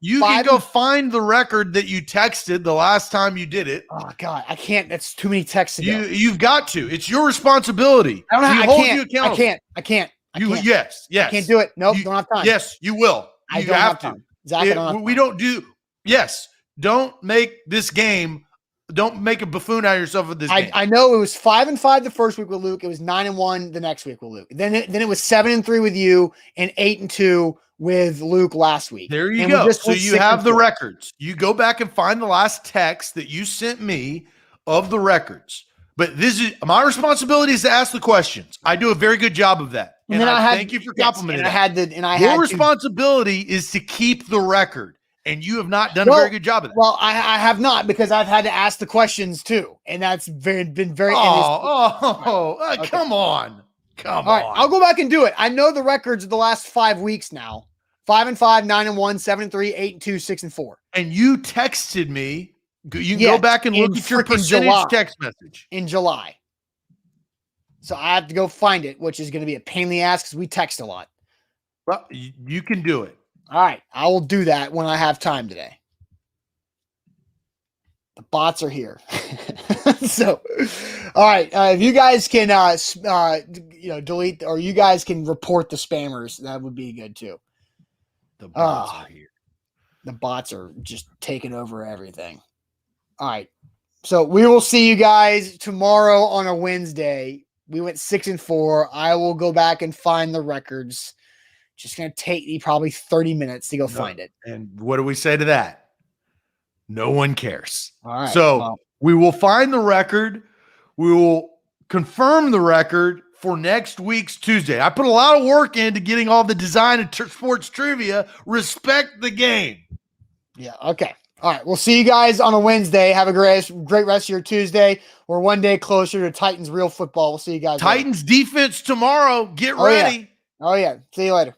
B: you can go find the record that you texted the last time you did it.
A: Oh God, I can't. That's too many texts.
B: You've got to. It's your responsibility.
A: I don't know. I can't.
B: Yes.
A: I can't do it. Nope. Don't have time.
B: Yes, you will.
A: I don't have time. Zach,
B: Don't make this game. Don't make a buffoon out of yourself with this game.
A: I know it was 5-5 the first week with Luke. It was 9-1 the next week with Luke. Then it was 7-3 with you and 8-2 with Luke last week.
B: There you go. So you have the records. You go back and find the last text that you sent me of the records. But this is my responsibility is to ask the questions. I do a very good job of that. And thank you for complimenting me. Your responsibility is to keep the record. And you have not done a very good job of that.
A: Well, I have not, because I've had to ask the questions too. And that's been very
B: come on. Come on.
A: All right, I'll go back and do it. I know the records of the last 5 weeks now. 5-5, 9-1, 7-3, 8-2, 6-4.
B: And you texted me. You can go back and look at your percentage text message.
A: In July. So I have to go find it, which is going to be a pain in the ass because we text a lot.
B: Well, you can do it.
A: All right, I will do that when I have time today. The bots are here. So, all right, if you guys can, delete, or you guys can report the spammers, that would be good too.
B: The bots are here.
A: The bots are just taking over everything. All right, so we will see you guys tomorrow on a Wednesday. We went 6-4. I will go back and find the records. Just going to take me probably 30 minutes to go find it.
B: And what do we say to that? No one cares.
A: All right.
B: So we will find the record. We will confirm the record for next week's Tuesday. I put a lot of work into getting all the design and sports trivia. Respect the game.
A: Yeah. Okay. All right. We'll see you guys on a Wednesday. Have a great rest of your Tuesday. We're one day closer to Titans real football. We'll see you guys
B: Titans later. Defense tomorrow. Get ready.
A: Yeah. Oh, yeah. See you later.